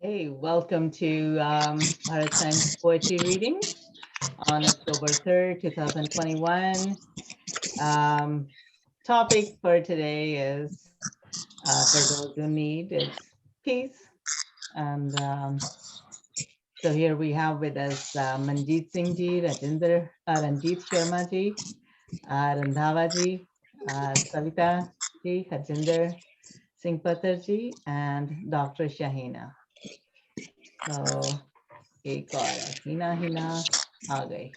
Hey, welcome to Bharat Science Poetry Reading on October 3rd, 2021. Um, Topic for today is, for those who need, it's peace. And so here we have with us Manjeet Singh ji, Ranjit Sharma ji, Randhava ji, Savita ji, Harjinder Singh Patar ji, and Dr. Shahina. So एक और हिना हिना आ गई।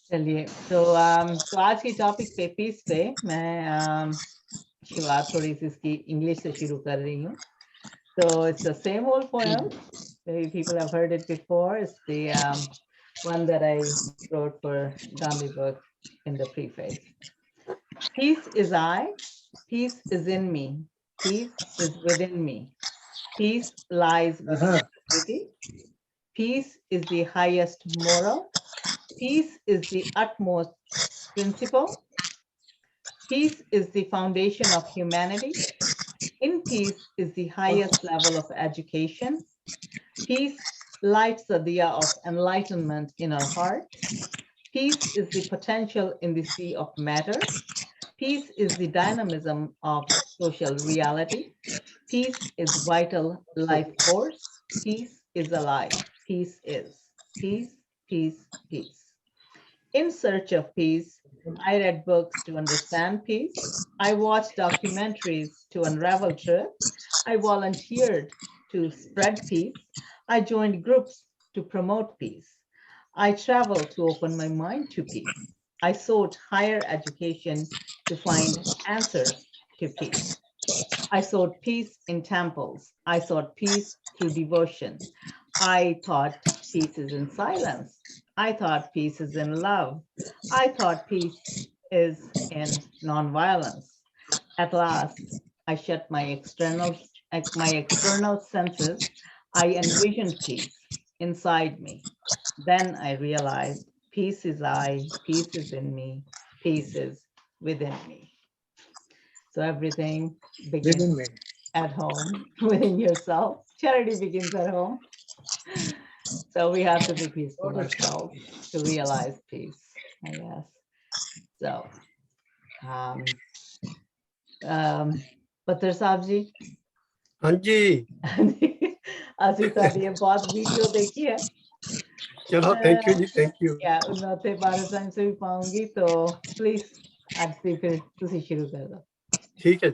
चलिए तो आज की topic पे piece पे मैं शुरुआत थोड़ी सी इसकी इंग्लिश से शुरू कर रही हूँ। So it's the same old poem. Maybe people have heard it before. It's the one that I wrote for Gandhi book in the preface. Peace is I, peace is in me, peace is within me. Peace lies within society. Peace is the highest moral. Peace is the utmost principle. Peace is the foundation of humanity. In peace is the highest level of education. Peace lights the diya of enlightenment in our heart. Peace is the potential in the sea of matter. Peace is the dynamism of social reality. Peace is vital life force. Peace is alive. Peace is. Peace, peace, peace. In search of peace, I read books to understand peace. I watched documentaries to unravel truth. I volunteered to spread peace. I joined groups to promote peace. I traveled to open my mind to peace. I sought higher education to find answers to peace. I sought peace in temples. I sought peace through devotion. I thought peace is in silence. I thought peace is in love. I thought peace is in nonviolence. At last, I shut my external senses. I envisioned peace inside me. Then I realized peace is I, peace is in me, peace is within me. So everything begins at home, within yourself. Charity begins at home. So we have to be peaceful ourselves to realize peace, I guess. So, Patar Saab ji. हाँ जी ਅਸੀਂ ਤੁਹਾਡੀ ਬਹੁਤ video ਦੇਖੀ है। चलो thank you ji thank you या मैं ਉੱਥੇ भारत साइंस से भी पाऊंगी तो प्लीज आज से फिर ਤੁਸੀਂ शुरू कर दो। ठीक है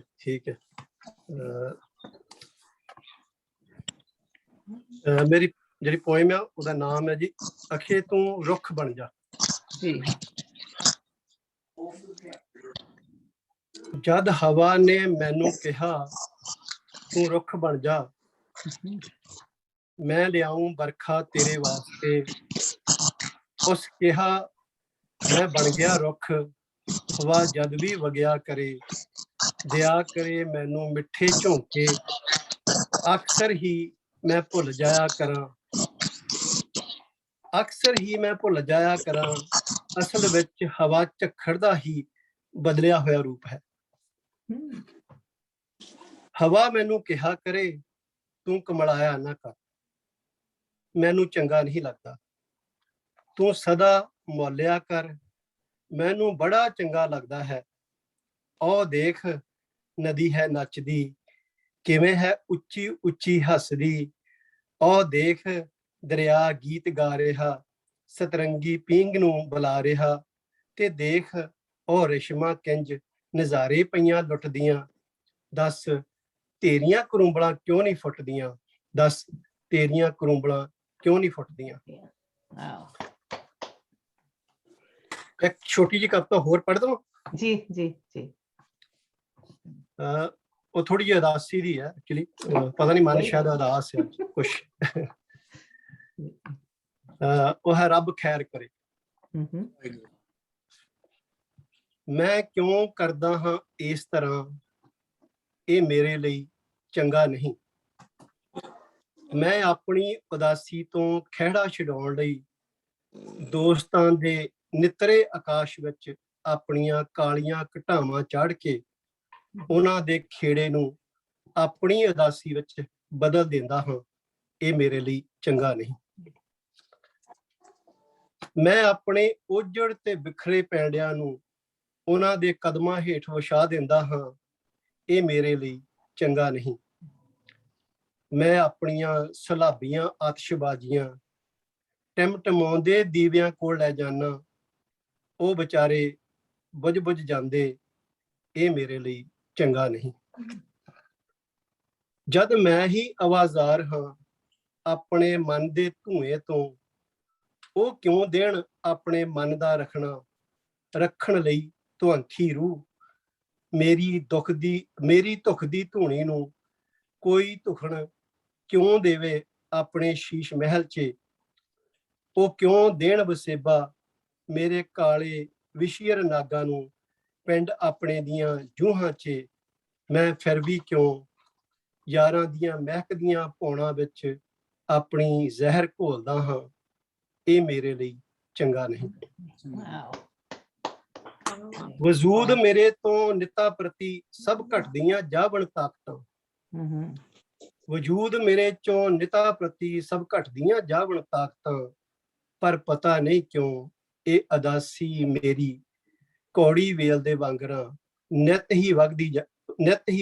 मेरी ਜਿਹੜੀ ਪੋਇਮ ਆ ਉਹਦਾ ਨਾਮ ਹੈ ਜੀ ਅਖੇ ਤੂੰ ਰੁੱਖ ਬਣ ਜਾ। जी ਜਦ ਹਵਾ ਨੇ ਮੈਨੂੰ ਕਿਹਾ ਤੂੰ ਰੁੱਖ ਬਣ ਜਾ ਮੈਂ ਲਿਆਉਂ ਬਰਖਾ ਤੇਰੇ ਵਾਸਤੇ ਉਸ ਕਿਹਾ ਮੈਂ ਬਣ ਗਿਆ ਰੁੱਖ ਹਵਾ ਜਦ ਵੀ ਵਗਿਆ ਕਰੇ ਦਿਆ ਕਰੇ ਮੈਨੂੰ ਮਿੱਠੇ ਝੋਂਕੇ ਅਕਸਰ ਹੀ ਮੈਂ ਭੁੱਲ ਜਾਇਆ ਕਰਾਂ ਅਸਲ ਵਿੱਚ ਹਵਾ ਝੱਖੜ ਦਾ ਹੀ ਬਦਲਿਆ ਹੋਇਆ ਰੂਪ ਹੈ। ਹਵਾ ਮੈਨੂੰ ਕਿਹਾ ਕਰੇ ਤੂੰ ਕਮਲਾਇਆ ਨਾ ਕਰ ਮੈਨੂੰ ਚੰਗਾ ਨਹੀਂ ਲੱਗਦਾ ਤੂੰ ਸਦਾ ਮੌਲਿਆ ਕਰ ਮੈਨੂੰ ਬੜਾ ਚੰਗਾ ਲੱਗਦਾ ਹੈ। ਉਹ ਦੇਖ ਨਦੀ ਹੈ ਨੱਚਦੀ ਕਿਵੇਂ ਹੈ ਉੱਚੀ ਉੱਚੀ ਹੱਸਦੀ ਉਹ ਦੇਖ ਦਰਿਆ ਗੀਤ ਗਾ ਰਿਹਾ ਸਤਰੰਗੀ ਪੀਂਗ ਨੂੰ ਬੁਲਾ ਰਿਹਾ ਤੇ ਦੇਖ ਉਹ ਰੇਸ਼ਮਾ ਕਿੰਜ ਨਜ਼ਾਰੇ ਪਈਆਂ ਲੁੱਟਦੀਆਂ ਦੱਸ ਤੇਰੀਆਂ ਕਰੂੰਬਲਾਂ ਕਿਉਂ ਨਹੀਂ ਫੁੱਟਦੀਆਂ ਦੱਸ ਤੇਰੀਆਂ ਕਰੂੰਬਲਾਂ ਕਿਉਂ ਨਹੀਂ ਫੁੱਟਦੀਆਂ। ਇੱਕ ਛੋਟੀ ਜਿਹੀ ਕਵਿਤਾ ਹੋਰ ਪੜ੍ਹ ਦਵਾਂ ਜੀ ਜੀ ਜੀ ਉਹ ਥੋੜੀ ਜਿਹੀ ਉਦਾਸੀ ਦੀ ਹੈ ਐਕਚੁਅਲੀ ਪਤਾ ਨਹੀਂ ਮਨ ਸ਼ਾਇਦ ਉਦਾਸ ਹੈ ਕੁਛ ਉਹ ਹੈ ਰੱਬ ਖੈਰ ਕਰੇ। ਮੈਂ ਕਿਉਂ ਕਰਦਾ ਹਾਂ ਇਸ ਤਰ੍ਹਾਂ ਇਹ ਮੇਰੇ ਲਈ ਚੰਗਾ ਨਹੀਂ ਮੈਂ ਆਪਣੀ ਉਦਾਸੀ ਤੋਂ ਖਹਿੜਾ ਛਡਾਉਣ ਲਈ ਦੋਸਤਾਂ ਦੇ ਨਿੱਤਰੇ ਆਕਾਸ਼ ਵਿੱਚ ਆਪਣੀਆਂ ਕਾਲੀਆਂ ਘਟਾਵਾਂ ਚਾੜ ਕੇ ਉਹਨਾਂ ਦੇ ਖੇੜੇ ਨੂੰ ਆਪਣੀ ਉਦਾਸੀ ਵਿੱਚ ਬਦਲ ਦਿੰਦਾ ਹਾਂ, ਇਹ ਮੇਰੇ ਲਈ ਚੰਗਾ ਨਹੀਂ। ਮੈਂ ਆਪਣੇ ਉਜੜ ਤੇ ਬਿਖਰੇ ਪੈਂਡਿਆਂ ਨੂੰ ਉਹਨਾਂ ਦੇ ਕਦਮਾਂ ਹੇਠ ਵਿਛਾ ਦਿੰਦਾ ਹਾਂ, ਇਹ ਮੇਰੇ ਲਈ ਚੰਗਾ ਨਹੀਂ। ਮੈਂ ਆਪਣੀਆਂ ਸਲਾਬੀਆਂ ਆਤਿਸ਼ਬਾਜ਼ੀਆਂ ਟਿਮਟਿਮਾਉਂਦੇ ਦੀਵਿਆਂ ਕੋਲ ਲੈ ਜਾਣਾ, ਉਹ ਵਿਚਾਰੇ ਬੁਝ ਬੁਝ ਜਾਂਦੇ, ਇਹ ਮੇਰੇ ਲਈ ਚੰਗਾ ਨਹੀਂ। ਜਦ ਮੈਂ ਹੀ ਆਵਾਜ਼ਾਰ ਹਾਂ ਆਪਣੇ ਮਨ ਦੇ ਧੂਏ ਤੋਂ, ਉਹ ਕਿਉਂ ਦੇਣ ਆਪਣੇ ਮਨ ਦਾ ਰੱਖਣ ਲਈ ਧੁਆਂਖੀ ਰੂਹ। ਮੇਰੀ ਧੁਖ ਦੀ ਧੂਣੀ ਨੂੰ ਕੋਈ ਧੁਖਣ ਕਿਉਂ ਦੇਵੇ ਆਪਣੇ ਸ਼ੀਸ਼ ਮਹਿਲ 'ਚ, ਉਹ ਕਿਉਂ ਦੇਣ ਵਸੇਬਾ ਮੇਰੇ ਕਾਲੇ ਵਿਸ਼ੀਰ ਨਾਗਾਂ ਨੂੰ ਪਿੰਡ ਆਪਣੇ ਦੀਆਂ ਜੂਹਾਂ 'ਚ। ਮੈਂ ਫਿਰ ਵੀ ਕਿਉਂ ਯਾਰਾਂ ਦੀਆਂ ਮਹਿਕਦੀਆਂ ਪੌਣਾਂ ਵਿੱਚ ਆਪਣੀ ਜ਼ਹਿਰ ਘੋਲਦਾ ਹਾਂ, ਇਹ ਮੇਰੇ ਲਈ ਚੰਗਾ ਨਹੀਂ। ਵਜੂਦ ਮੇਰੇ ਤੋਂ ਨਿੱਤਾ ਪ੍ਰਤੀ ਸਭ ਘਟਦੀਆਂ ਜਾਵਣ ਤਾਕਤਾਂ। ਵਜੂਦ ਮੇਰੇ ਚੋਂ ਨਿੱਤਾ ਪ੍ਰਤੀ ਸਭ ਘਟਦੀਆਂ ਜਾਵਣ ਤਾਕਤਾਂ, ਪਰ ਪਤਾ ਨਹੀਂ ਕਿਉਂ ਇਹ ਅਦਾਸੀ ਮੇਰੀ ਕੌੜੀ ਵੇਲ ਦੇ ਵਾਂਗਰਾਂ ਨਿੱਤ ਹੀ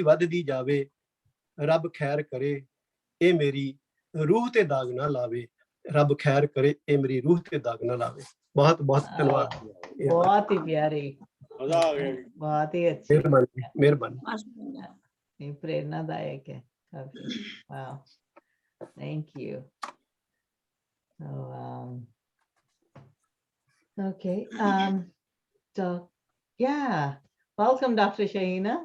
ਵੱਧਦੀ ਜਾਵੇ। ਰੱਬ ਖੈਰ ਕਰੇ, ਇਹ ਮੇਰੀ ਰੂਹ ਤੇ ਦਾਗ ਨਾ ਲਾਵੇ। ਰੱਬ ਖੈਰ करे, ਇਹ ਮੇਰੀ रूह ਤੇ दाग ना लावे। बहुत बहुत धन्यवाद। बहुत ही प्यारी, बहुत ही अच्छी, मेहरबानी। प्रेरणादायक है काफी। वाह, thank you. Okay, so yeah, welcome Dr. Shahina.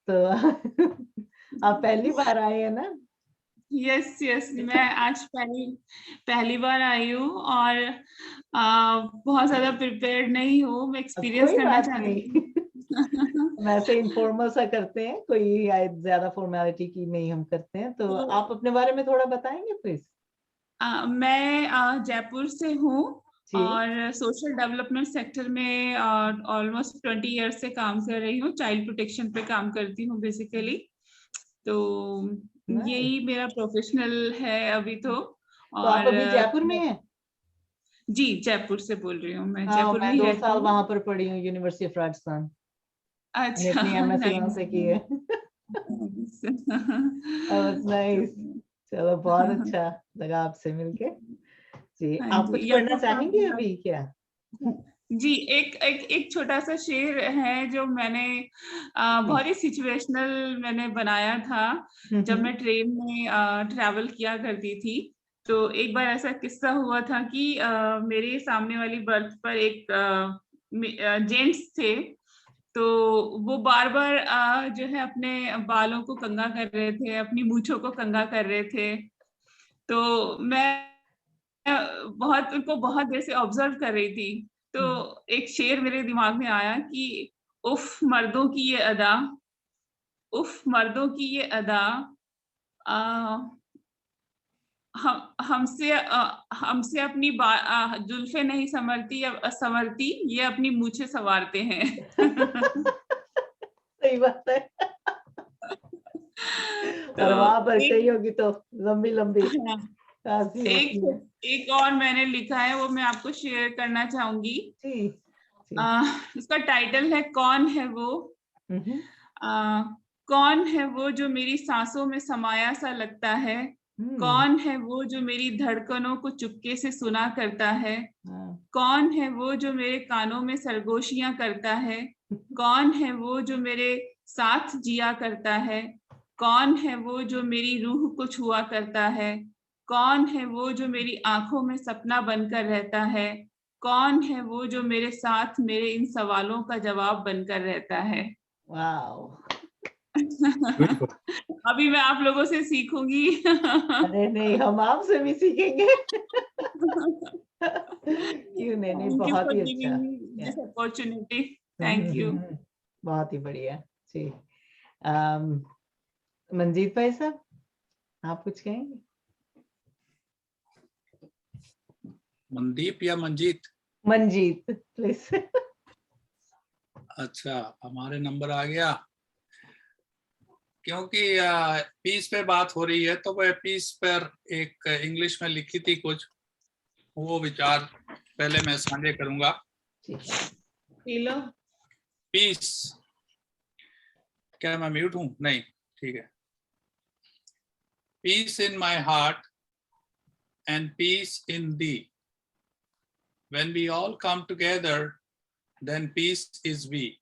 तो आप पहली बार आए हैं ना? यस, मैं आज पहली बार आई हूँ और बहुत ज्यादा प्रिपेयर्ड नहीं हूँ। मैं एक्सपीरियंस करना चाहती हूँ। वैसे इनफॉर्मल सा करते हैं, कोई ज्यादा फॉर्मेलिटी की नहीं हम करते हैं। तो आप अपने बारे में थोड़ा बताएंगे प्लीज? मैं जयपुर से हूँ और सोशल डेवलपमेंट सेक्टर में ऑलमोस्ट 20 इयर्स से काम कर रही हूँ। चाइल्ड प्रोटेक्शन पे काम करती हूँ बेसिकली। तो यही मेरा प्रोफेशनल है अभी तो। और आप अभी जयपुर में हैं? जी, जयपुर से बोल रही हूँ मैं। जयपुर में 2 साल वहां पर पढ़ी हूँ, यूनिवर्सिटी ऑफ राजस्थान। अच्छा, अपनी एमएससी वहां से की है। नाइस, चलो बहुत अच्छा लगा आपसे मिलके। जी, आप कुछ पढ़ना चाहेंगे अभी क्या? जी, एक छोटा सा शेर है जो मैंने बहुत ही सिचुएशनल मैंने बनाया था जब मैं ट्रेन में ट्रैवल किया करती थी। तो एक बार ऐसा किस्सा हुआ था कि मेरे सामने वाली बर्थ पर एक जेंट्स थे। तो वो बार बार जो है अपने बालों को कंघा कर रहे थे, अपनी मूंछों को कंघा कर रहे थे। तो मैं उनको बहुत देर से ऑब्जर्व कर रही थी। तो एक शेर मेरे दिमाग में आया कि उफ मर्दों की ये अदा, उफ मर्दों की ये अदा, हमसे अपनी जुल्फे नहीं संवरती, ये अपनी मूछें संवारते हैं। सही बात है। और वहां पर कही होगी तो लंबी लंबी। एक और मैंने लिखा है, वो मैं आपको शेयर करना चाहूंगी। इसका टाइटल है कौन है वो। कौन है वो जो मेरी सांसों में समाया सा लगता है, कौन है वो जो मेरी धड़कनों को चुपके से सुना करता है, कौन है वो जो मेरे कानों में सरगोशियां करता है, कौन है वो जो मेरे साथ जिया करता है, कौन है वो जो मेरी रूह को छुआ करता है, कौन है वो जो मेरी आंखों में सपना बनकर रहता है, कौन है वो जो मेरे साथ मेरे इन सवालों का जवाब बनकर रहता है। वाओ। अभी मैं आप लोगों से सीखूंगी। अरे नहीं, हम आपसे भी सीखेंगे। क्यों नहीं, बहुत ही अच्छा। Opportunity, thank you. बहुत ही बढ़िया जी। मंजीत भाई साहब, आप कुछ कहेंगे? मनदीप या मंजीत? मंजीत प्लीज। अच्छा, हमारे नंबर आ गया। क्योंकि पीस पे बात हो रही है तो वह पीस पर एक इंग्लिश में लिखी थी कुछ, वो विचार पहले मैं साझा करूंगा। P low. पीस, क्या मैं म्यूट हूं? नहीं, ठीक है। Peace in my heart and peace in thee. When we all come together, then peace is we.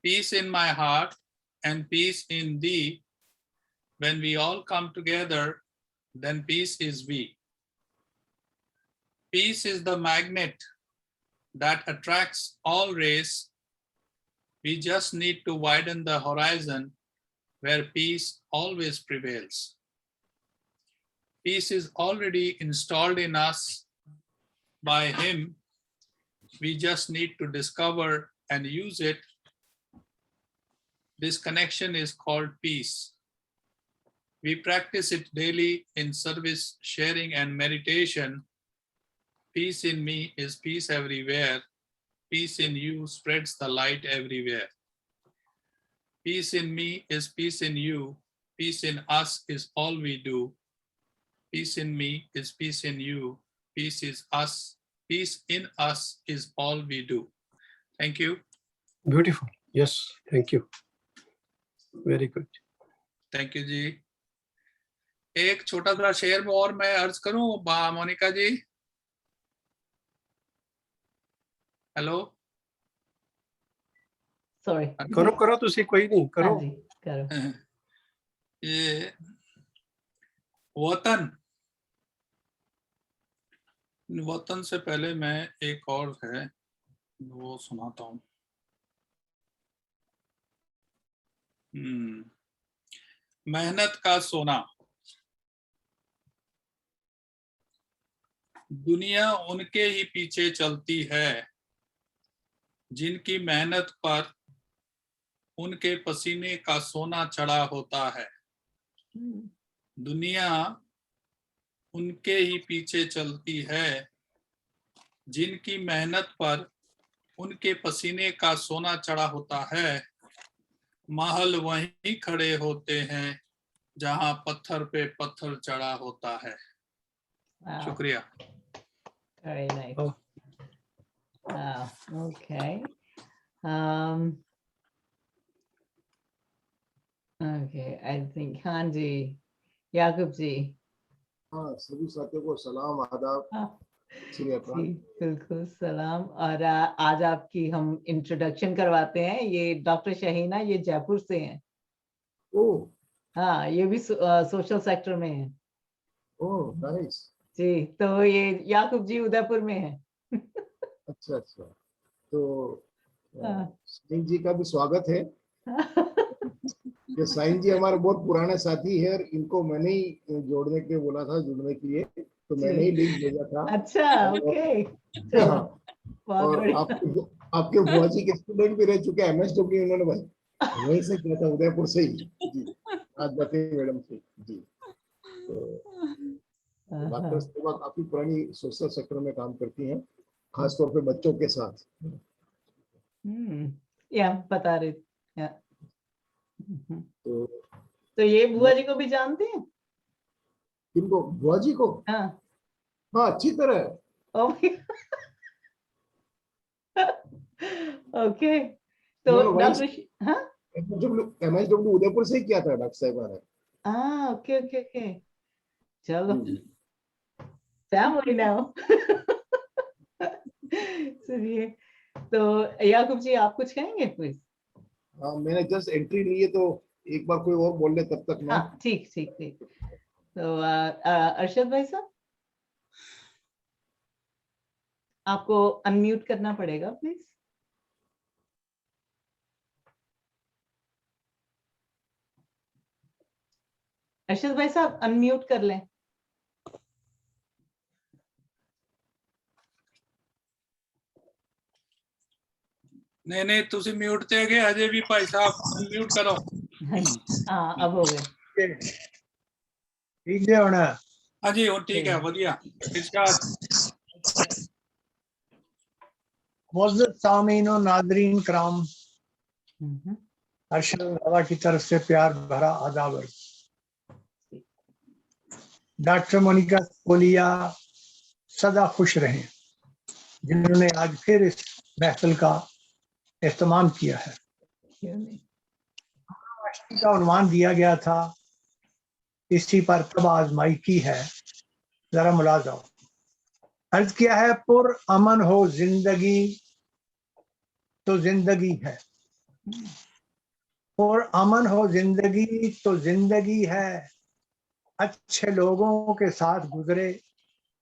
Peace in my heart and peace in thee. When we all come together, then peace is we. Peace is the magnet that attracts all rays. We just need to widen the horizon where peace always prevails. Peace is already installed in us by him. We just need to discover and use it. This connection is called peace. We practice it daily in service, sharing, and meditation. Peace in me is peace everywhere. Peace in you spreads the light everywhere. Peace in me is peace in you. Peace in us is all we do. Peace in me is peace in you. Peace is us. Peace in us is all we do. Thank you. Beautiful. Yes, thank you. Very good. Thank you जी। एक छोटा सा share में और मैं अर्ज करूं, मोनिका जी। Hello. Sorry. करो करो, तुसी कोई नहीं करो। हाँ जी, करो। ये वतन, वतन से पहले मैं एक और है वो सुनाता हूँ। मेहनत का सोना। दुनिया उनके ही पीछे चलती है जिनकी मेहनत पर उनके पसीने का सोना चढ़ा होता है। दुनिया उनके ही पीछे चलती है जिनकी मेहनत पर उनके पसीने का सोना चढ़ा होता है। महल वहीं खड़े होते हैं जहां पत्थर पे पत्थर चढ़ा होता है। Wow. शुक्रिया। Very nice. Oh. Wow. Okay. Okay. I think हाँ जी, याकूब जी। हाँ, सभी साथियों को सलाम, आदाब, जी बिल्कुल सलाम। और आज आपकी हम इंट्रोडक्शन करवाते हैं। ये डॉक्टर शहीना, ये जयपुर से हैं। ओह, हाँ, ये भी सोशल सेक्टर में है। ओह, नाइस। जी, तो ये याकूब जी उदयपुर में है। अच्छा अच्छा, तो साईं जी का भी स्वागत है। ये साईं जी हमारे बहुत पुराने साथी है और इनको मैंने ही जोड़ने के लिए बोला था, जुड़ने के लिए, तो मैंने ही लिंक भेजा था। अच्छा, ओके। और आपके बुआ जी के स्टूडेंट भी रह चुके हैं, MSW उन्होंने भाई वहीं से किया था, उदयपुर से ही जी, आज बते मैडम से जी। तो डॉक्टर सेवा काफी पुरानी सोशल सेक्टर में काम करती हैं, खासतौर पे बच्चों के साथ। या बता रहे या। तो ये बुआ जी को भी जानते हैं? किनको? बुआ जी को? हाँ, हाँ, अच्छी तरह। ओके। तो डॉक्टर हाँ, MSW उदयपुर से ही किया था डॉक्टर साहिबा ने। हाँ, ओके ओके ओके, चलो फैमिली नाउ। चलिए, तो याकूब जी आप कुछ कहेंगे प्लीज? हाँ, मैंने जस्ट एंट्री ली है, तो एक बार कोई और बोल ले तब तक मैं। हाँ, ठीक ठीक ठीक। तो अरशद भाई साहब, आपको अनम्यूट करना पड़ेगा प्लीज। अरशद भाई साहब अनम्यूट कर लें। नहीं नहीं, तुसी म्यूट ते गए अजय भी भाई साहब, म्यूट करो। हाँ, अब हो गए। ठीक है होना। हाँ जी, वो ठीक है, बढ़िया। मुअज़्ज़ज़ सामीन व नाज़रीन किराम, अर्शद बाबा की तरफ से प्यार भरा आदाब। डॉक्टर मोनिका कोलिया सदा खुश रहें, जिन्होंने आज फिर इस महफिल का एहतमाम किया है। का उन्वान दिया गया था, इसी पर तब आजमाई की है, जरा मुलाजा। अर्ज किया है, पुर अमन हो जिंदगी तो जिंदगी है, पुर अमन हो जिंदगी तो जिंदगी है, अच्छे लोगों के साथ गुजरे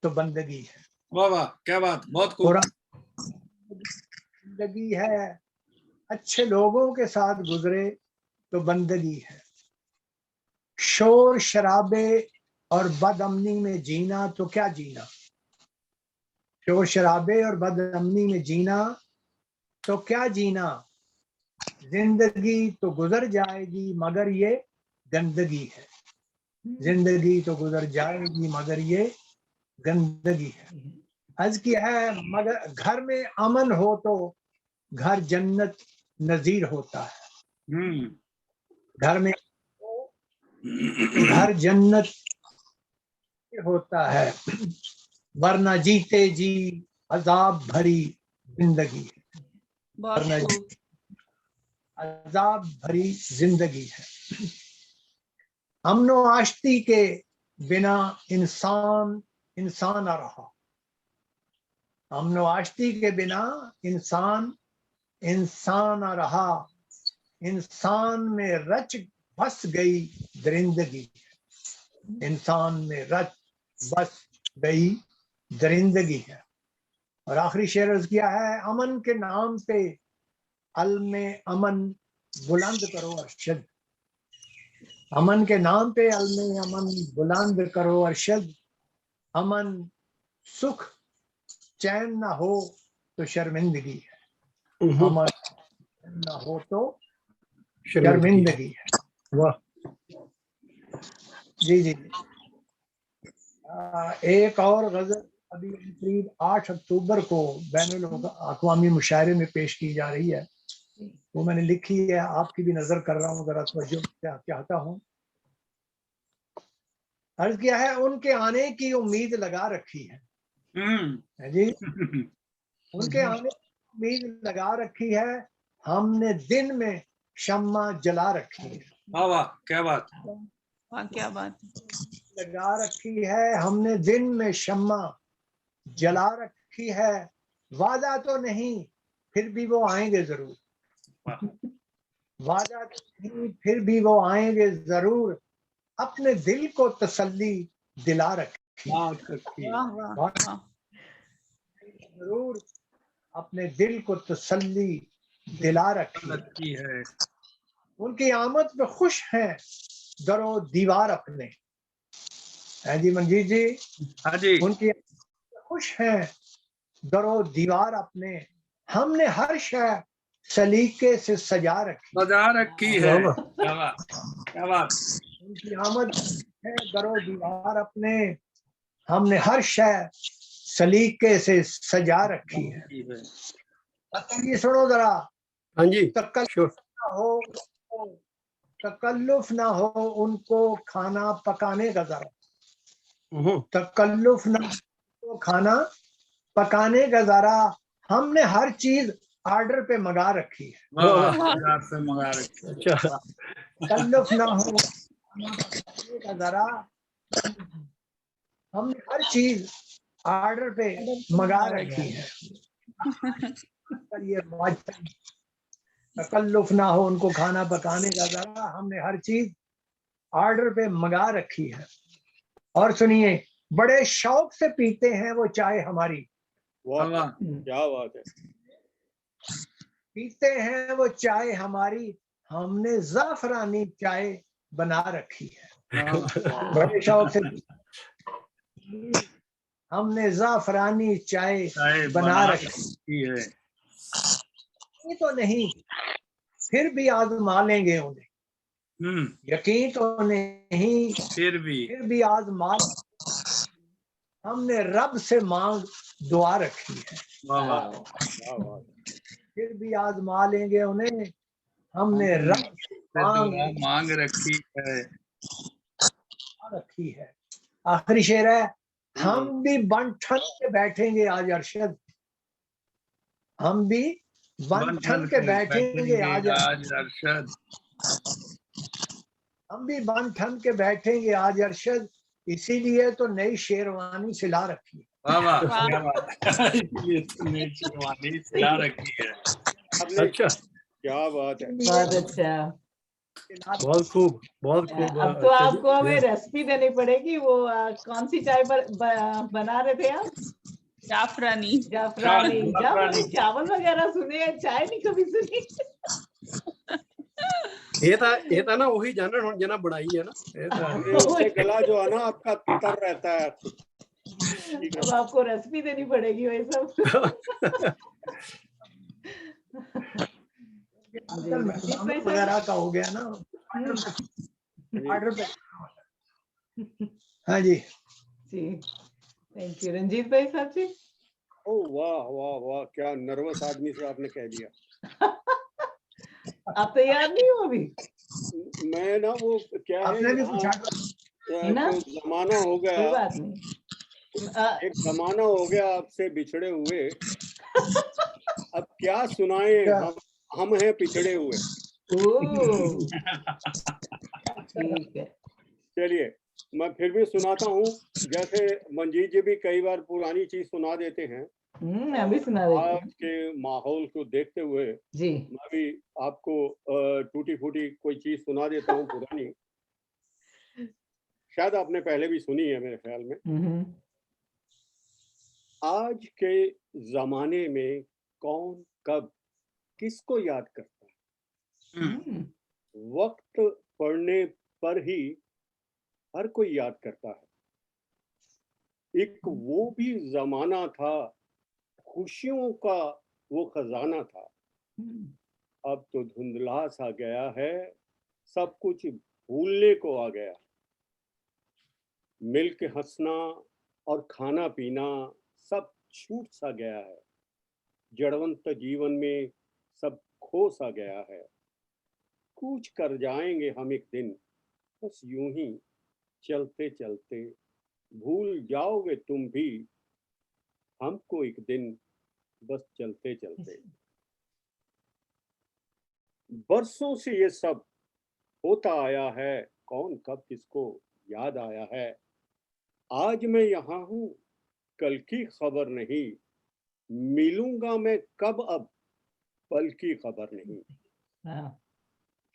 तो बंदगी है। वाह वाह, क्या बात, बहुत खूब। जिंदगी है, अच्छे लोगों के साथ गुजरे तो बंदगी है। शोर शराबे और बदअमनी में जीना तो क्या जीना, शोर शराबे और बदअमनी में जीना तो क्या जीना, जिंदगी तो गुजर जाएगी मगर ये गंदगी है, जिंदगी तो गुजर जाएगी मगर ये गंदगी है। अर्ज किया है, मगर घर में अमन हो तो घर जन्नत नजीर होता है, घर में घर जन्नत होता है, वरना जीते जी अजाब भरी जिंदगी है, वरना अजाब भरी जिंदगी है। अमनो आश्ती के बिना इंसान इंसान न रहा, अमनो आश्ती के बिना इंसान इंसान न रहा, इंसान में रच बस गई दरिंदगी, इंसान में रच बस गई दरिंदगी है। और आखिरी शेर अर्ज किया है, अमन के नाम पे अलमे अमन बुलंद करो अरशद, अमन के नाम पे अलमे अमन बुलंद करो अरशद, अमन सुख चैन ना हो तो शर्मिंदगी है, अमन ना हो तो शर्मिंदगी है। वाह जी जी। एक और गजल अभी करीब 8 अक्टूबर को बैनुल अक़वामी मुशायरे में पेश की जा रही है, वो मैंने लिखी है, आपकी भी नजर कर रहा हूँ, जरा तवज्जो चाहता हूँ। अर्ज किया है, उनके आने की उम्मीद लगा रखी है जी, उनके आने की उम्मीद लगा रखी है, हमने दिन में शम्मा जला रखी है। वाह वाह, क्या बात, वाह क्या बात, लगा रखी है, हमने दिन में शम्मा जला रखी है, वादा तो नहीं फिर भी वो आएंगे जरूर, वादा तो नहीं फिर भी वो आएंगे जरूर, अपने दिल को तसल्ली दिला रखी जरूर, अपने दिल को तसल्ली दिला रखी है। उनकी आमद पे खुश हैं दरो दीवार अपने, है जी मंजीत जी, हाँ जी, उनकी खुश हैं दरो दीवार अपने, हमने हर शय सलीके से सजा रखी है। क्या बात, क्या बात। उनकी आमद है दरो दीवार अपने, हमने हर शय सलीके से सजा रखी है। ये सुनो जरा, हाँ जी, तकल्लुफ ना हो उनको खाना पकाने का, जरा तकल्लुफ ना हो खाना पकाने का, जरा हमने हर चीज ऑर्डर पे मंगा रखी है। अच्छा, तकल्लुफ ना हो खाना पकाने का, जरा हमने हर चीज ऑर्डर पे मंगा रखी है। ये तकल्लुफ ना हो उनको खाना पकाने का, जरा हमने हर चीज ऑर्डर पे मंगा रखी है। और सुनिए, बड़े शौक से पीते हैं वो चाय हमारी, क्या बात है, पीते हैं वो चाय हमारी, हमने ज़ाफ़रानी चाय बना रखी है। बड़े शौक से हमने ज़ाफ़रानी चाय बना रखी है। ये तो नहीं फिर भी आजमा लेंगे उन्हें, यकीन तो नहीं फिर भी आजमा, हमने रब से मांग दुआ रखी है। फिर भी आजमा लेंगे उन्हें, हमने रब से दुआ मांग रखी है। रखी है। आखिरी शेर है, हम भी बन ठन के बैठेंगे आज अरशद, हम भी बन ठन के बैठेंगे आज अरशद, हम भी बन ठन के बैठेंगे आज अरशद, इसीलिए तो नई शेरवानी सिला रखी है। वाह वाह, क्या बात है। ये तो नई शेरवानी सिला रखी है। अच्छा, क्या बात है। बहुत अच्छा, बहुत खूब, बहुत खूब। अब तो आपको हमें रेसिपी देनी पड़ेगी। वो कौन सी चाय बना रहे थे आप? जाफरानी। जाफरानी चावल वगैरह सुने हैं, चाय नहीं कभी सुनी। ये था ना वही जानन हुण जना बनाई है ना, उससे गला जो है ना आपका तर रहता है। अब आपको रेसिपी देनी पड़ेगी वही सब। वगैरह का हो गया ना ऑर्डर पे। हाँ जी जी, थैंक यू। रंजीत भाई साहब जी। ओ वाह वाह वाह, क्या नर्वस आदमी से आपने कह दिया। आप तैयार नहीं हो अभी? मैं ना वो क्या है, आपने भी पूछा तो जमाना हो गया, कोई बात नहीं। एक जमाना हो गया आपसे बिछड़े हुए। अब क्या सुनाए, हम हैं पिछड़े हुए। ठीक है, चलिए मैं फिर भी सुनाता हूँ। जैसे मंजीत जी भी कई बार पुरानी चीज सुना देते हैं, मैं भी सुना देती आज के माहौल को देखते हुए जी। मैं भी आपको टूटी फूटी कोई चीज सुना देता हूँ पुरानी। शायद आपने पहले भी सुनी है मेरे ख्याल में। आज के जमाने में कौन कब किसको याद करता है? वक्त पड़ने पर ही हर कोई याद करता है। एक वो भी जमाना था, खुशियों का वो खजाना था। अब तो धुंधला सा गया है, सब कुछ भूलने को आ गया। मिल के हंसना और खाना पीना सब छूट सा गया है। जड़वंत जीवन में सब खो सा गया है। कूच कर जाएंगे हम एक दिन, बस यूं ही चलते चलते। भूल जाओगे तुम भी हमको एक दिन, बस चलते चलते। बरसों से ये सब होता आया है, कौन कब किसको याद आया है। आज मैं यहाँ हूँ, कल की खबर नहीं, मिलूंगा मैं कब अब, पल की खबर नहीं।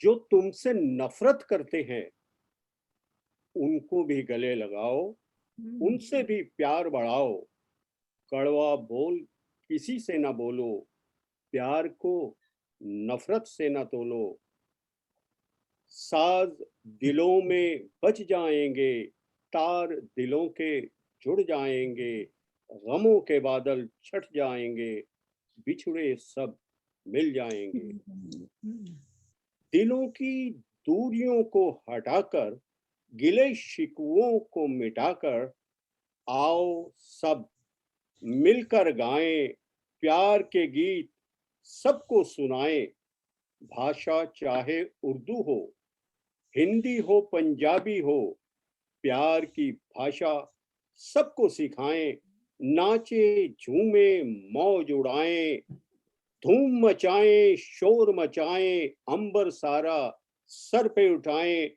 जो तुमसे नफरत करते हैं उनको भी गले लगाओ, उनसे भी प्यार बढ़ाओ। कड़वा बोल किसी से ना बोलो, प्यार को नफरत से ना तोलो। साज दिलों में बच जाएंगे, तार दिलों के जुड़ जाएंगे। गमों के बादल छट जाएंगे, बिछड़े सब मिल जाएंगे। दिलों की दूरियों को हटाकर, गिले शिकवों को मिटाकर, आओ सब मिलकर गाएं प्यार के गीत, सबको सुनाएं। भाषा चाहे उर्दू हो, हिंदी हो, पंजाबी हो, प्यार की भाषा सबको सिखाएं। नाचे झूमे मौज उड़ाएं, धूम मचाएं शोर मचाएं, अंबर सारा सर पे उठाएं।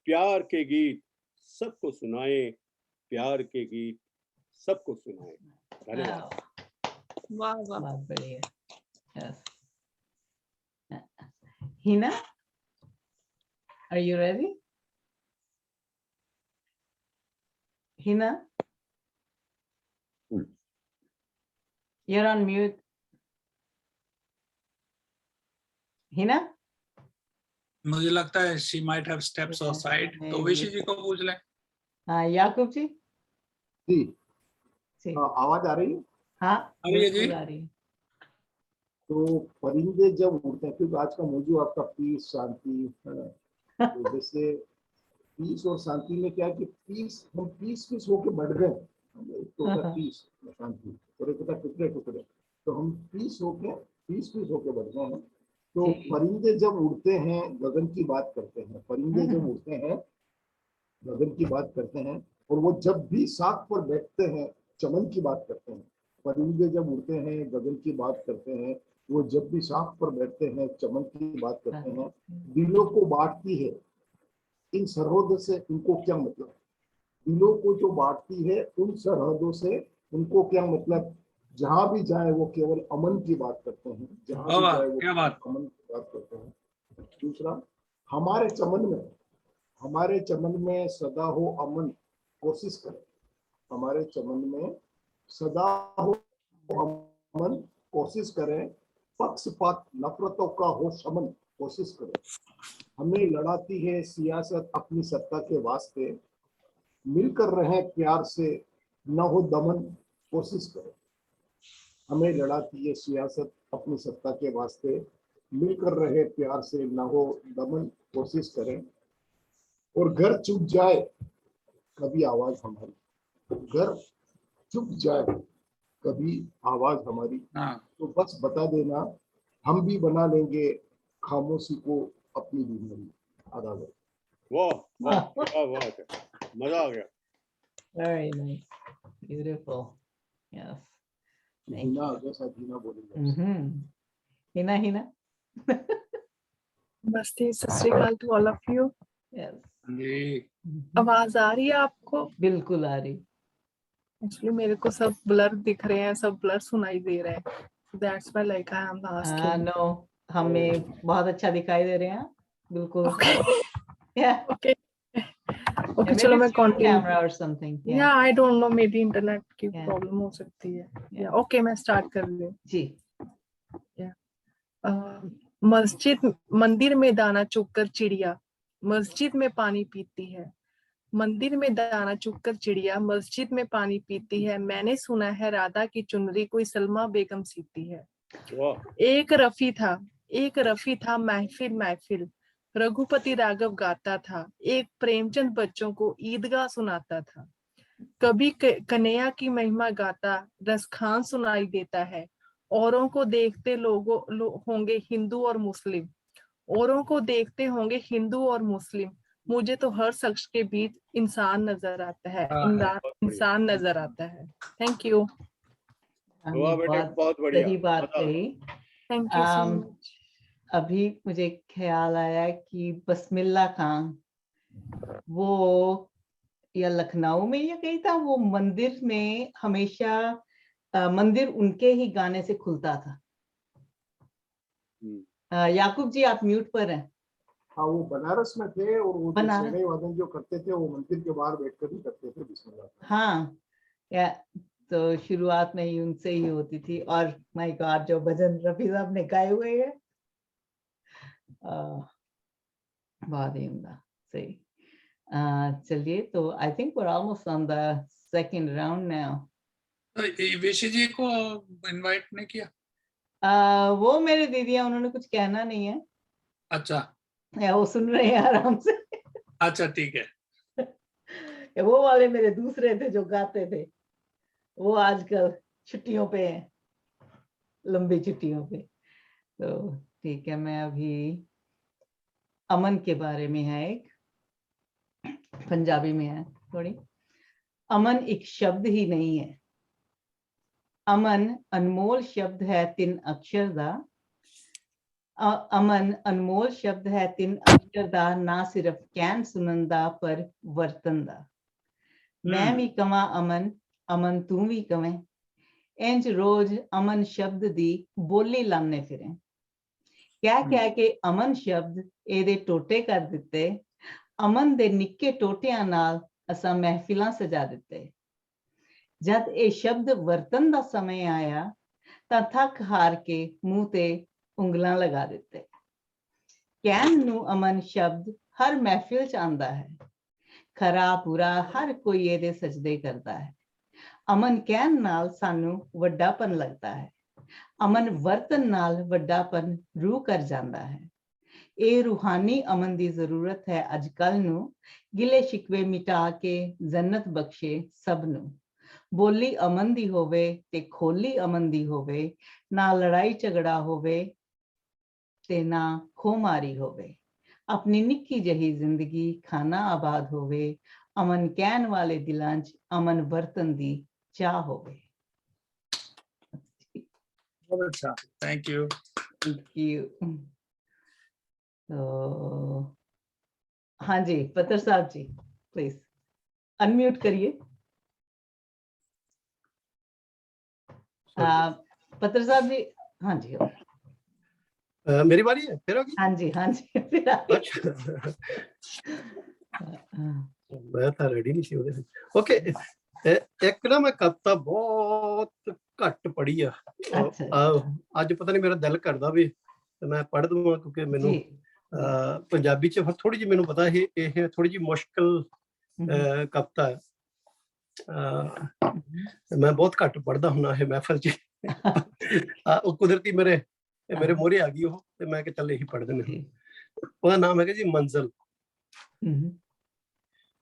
प्यार के गीत सबको सुनाएं, प्यार के गीत सबको सुनाएं। धन्यवाद। वाह वाह, बहुत बढ़िया। Hina, are you ready? Hina, you're on mute. Hina? मुझे लगता है she might have steps aside, तो विशी जी को पूछ लें। हाँ, याकूब जी। जी, आवाज आ रही है? हाँ, आ रही है जी। आ रही है। तो परिंदे जब उड़ते हैं, क्योंकि आज का मौजूद आपका पीस शांति है ना, तो जैसे पीस और शांति में क्या कि पीस, हम पीस होके बढ़ गए। तो होता पीस शांति और एक होता टुकड़े टुकड़े, तो हम पीस होके बढ़ गए हैं। तो परिंदे जब उड़ते हैं गगन की बात करते हैं, परिंदे जब उड़ते हैं गगन की बात करते हैं, और वो जब भी शाख पर बैठते हैं चमन की बात करते हैं। परिंदे जब उड़ते हैं गगन की बात करते हैं, वो जब भी शाख पर बैठते हैं चमन की बात करते हैं। दिलों को बांटती है इन सरहदों से, इनको क्या मतलब? दिलों को जो बांटती है उन सरहदों से उनको क्या मतलब? जहां भी जाए वो केवल अमन की बात करते हैं, जहां भी जाए वो अमन की बात करते हैं। दूसरा, हमारे चमन में सदा हो अमन, कोशिश करें। हमारे चमन में सदा हो अमन, कोशिश करें। पक्षपात नफरतों का हो शमन, कोशिश करें। हमें लड़ाती है सियासत अपनी सत्ता के वास्ते, मिलकर रहें प्यार से न हो दमन, कोशिश करें। हमें लड़ाती है सियासत अपनी सत्ता के वास्ते, मिलकर रहे प्यार से न हो दमन, कोशिश करें। और घर चुप जाए कभी आवाज हमारी, घर चुप जाए कभी आवाज हमारी, तो बस बता देना हम भी बना लेंगे खामोशी को अपनी बीमारी। आदाब। वाह वाह, क्या बात है, मजा आ गया। Very nice, beautiful. Yes. Thank Hina you. जैसा हिना बोलेंगे। Hina. नमस्ते, सत श्री अकाल to all of you. Yes. आवाज आ रही है आपको? बिल्कुल आ रही। एक्चुअली मेरे को सब ब्लर दिख रहे हैं, सब ब्लर सुनाई दे रहे हैं। That's why like I am asking. No, हमें बहुत अच्छा दिखाई दे रहे हैं, बिल्कुल। Okay. Yeah. Okay. Okay, Maybe चलो मैं it's your continue. camera or something. Yeah, I don't know, maybe internet की Yeah. प्रॉब्लम हो सकती है। Yeah. Yeah, okay, मैं स्टार्ट कर रही हूँ। जी। मंदिर में दाना चुगकर चिड़िया मस्जिद में पानी पीती है। मंदिर में दाना चुगकर चिड़िया मस्जिद में पानी पीती है। मैंने सुना है राधा की चुनरी कोई सलमा बेगम सीती है। एक रफी था महफिल महफिल, रघुपति राघव गाता था। एक प्रेमचंद बच्चों को ईदगाह सुनाता था। कभी कन्हैया की महिमा गाता रसखान सुनाई देता है। औरों को देखते होंगे हिंदू और मुस्लिम, औरों को देखते होंगे हिंदू और मुस्लिम, मुझे तो हर शख्स के बीच इंसान नजर आता है। इंसान नजर आता है। Thank you. बहुत बढ़िया, सही बात कही। Thank you so much. अभी मुझे ख्याल आया कि बसमिल्ला खान वो या लखनऊ में या कहीं था, वो मंदिर में हमेशा मंदिर उनके ही गाने से खुलता था। याकूब जी आप म्यूट पर हैं। हाँ, वो बनारस में थे और वो शहनाई वादन जो करते थे वो मंदिर के बाहर बैठकर ही करते थे बिस्मिल्लाह। हाँ, तो शुरुआत में ही उनसे ही होती थी। और माय गॉड जो भजन रफी साहब ने गाए हुए हैं, बहुत ही उम्दा। सही। चलिए, तो I think we are almost on the second round now. Vishy ji को इनवाइट नहीं किया? वो मेरे दीदियां, उन्होंने कुछ कहना नहीं है। अच्छा, वो सुन रहे हैं आराम से। अच्छा ठीक है। वो वाले मेरे दूसरे थे जो गाते थे, वो आजकल छुट्टियों पे हैं, लंबी छुट्टियों पे। तो ठीक है, मैं अभी अमन के बारे में है, एक पंजाबी में है थोड़ी। अमन एक शब्द ही नहीं है। अमन अनमोल शब्द है 3 अक्षर दा। अमन अनमोल शब्द है 3 अक्षर दा, ना सिर्फ कहन सुनन दा पर वरतन दा। मैं भी कवां अमन, अमन तू भी कवें, इंज रोज अमन शब्द दी बोली लाने फिरें। क्या के अमन शब्द एदे टोटे कर दिते, अमन दे निक्के टोटियां नाल असां महफिलां सजा दिते। जद ये शब्द वरतन दा समय आया तां थक हार के मुंह ते उंगलां लगा दिते। कहन नू अमन शब्द हर महफिल च आंदा है, खरा बुरा हर कोई एदे सजदे करता है। अमन कहन नाल सानू वड्डापन लगता है, अमन वरतन नाल वड्डापन रूह कर जांदा है। ਇਹ रूहानी अमन ਦੀ ਜ਼ਰੂਰਤ ਹੈ ਅੱਜ ਕੱਲ ਨੂੰ, ਗਿਲੇ ਸ਼ਿਕਵੇ ਮਿਟਾ ਕੇ ਜੰਨਤ ਬਖਸ਼ੇ ਸਭ ਨੂੰ। ਬੋਲੀ ਅਮਨ ਦੀ ਹੋਵੇ ਤੇ ਖੋਲੀ ਅਮਨ ਦੀ ਹੋਵੇ, ਨਾ ਲੜਾਈ ਝਗੜਾ ਹੋਵੇ ते ना खोमारी होवे, अपनी निक्की जही जिंदगी खाना आबाद होवे, अमन कैन वाले दिलां च अमन बरतन दी चाह होवे। बहुत अच्छा। Thank you. Thank you. तो हाँ जी, पत्र साहब जी प्लीज अनम्यूट करिए। पत्र साहब जी, हाँ जी। मेरी बारी है फिर होगी? हाँ जी, हाँ जी फिर अच्छा मैं ਤਾਂ रेडी नहीं सी ਉਹਦੇ। ओके, एक ना मैं कविता बहुत घट पढ़ी आ। ਅੱਜ ਪਤਾ ਨਹੀਂ ਮੇਰਾ ਦਿਲ ਕਰਦਾ ਵੀ ਮੈਂ ਪੜ੍ਹ ਦਵਾਂ, ਕਿਉਂਕਿ ਮੈਨੂੰ ਪੰਜਾਬੀ ਚ ਥੋੜੀ ਜਿਹੀ ਮੈਨੂੰ ਪਤਾ ਇਹ ਥੋੜੀ ਜਿਹੀ ਮੁਸ਼ਕਲ ਕਵਿਤਾ ਹੈ। ਮੈਂ ਬਹੁਤ ਘੱਟ ਪੜ੍ਹਦਾ ਹੁੰਦਾ ਇਹ ਮਹਿਫਲ ਚ। ਉਹ ਕੁਦਰਤੀ ਮੇਰੇ ਮੂਹਰੇ ਆ ਗਈ ਉਹ, ਤੇ ਮੈਂ ਕਿ ਚੱਲ ਇਹੀ ਪੜ੍ਹ ਦਿੰਦੇ। ਉਹਦਾ ਨਾਮ ਹੈਗਾ ਜੀ ਮੰਜ਼ਲ।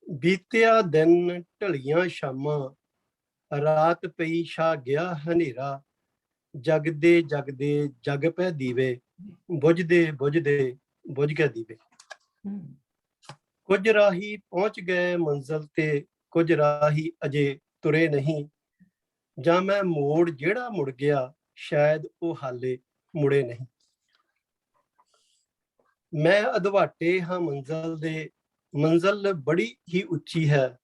ਬੀਤਿਆ ਦਿਨ ਢਲੀਆਂ ਸ਼ਾਮਾਂ, ਰਾਤ ਪਈ ਛਾ ਗਿਆ ਹਨੇਰਾ, ਜਗਦੇ ਜਗਦੇ ਜਗ ਪੈ ਦੀਵੇ, ਬੁਝਦੇ ਬੁਝਦੇ ਬੁਝ ਗਿਆ ਦੀਵੇ। ਕੁਝ ਰਾਹੀ ਪਹੁੰਚ ਗਏ ਮੰਜ਼ਲ ਤੇ, ਕੁਝ ਰਾਹੀ ਅਜੇ ਤੁਰੇ ਨਹੀਂ, ਜਾਂ ਮੈਂ ਮੋੜ ਜਿਹੜਾ ਮੁੜ ਗਿਆ ਸ਼ਾਇਦ ਉਹ ਹਾਲੇ ਮੁੜੇ ਨਹੀਂ। ਮੈਂ ਅਧਵਾਟੇ ਹਾਂ ਮੰਜ਼ਲ ਦੇ, ਮੰਜ਼ਲ ਬੜੀ ਹੀ ਉੱਚੀ ਹੈ,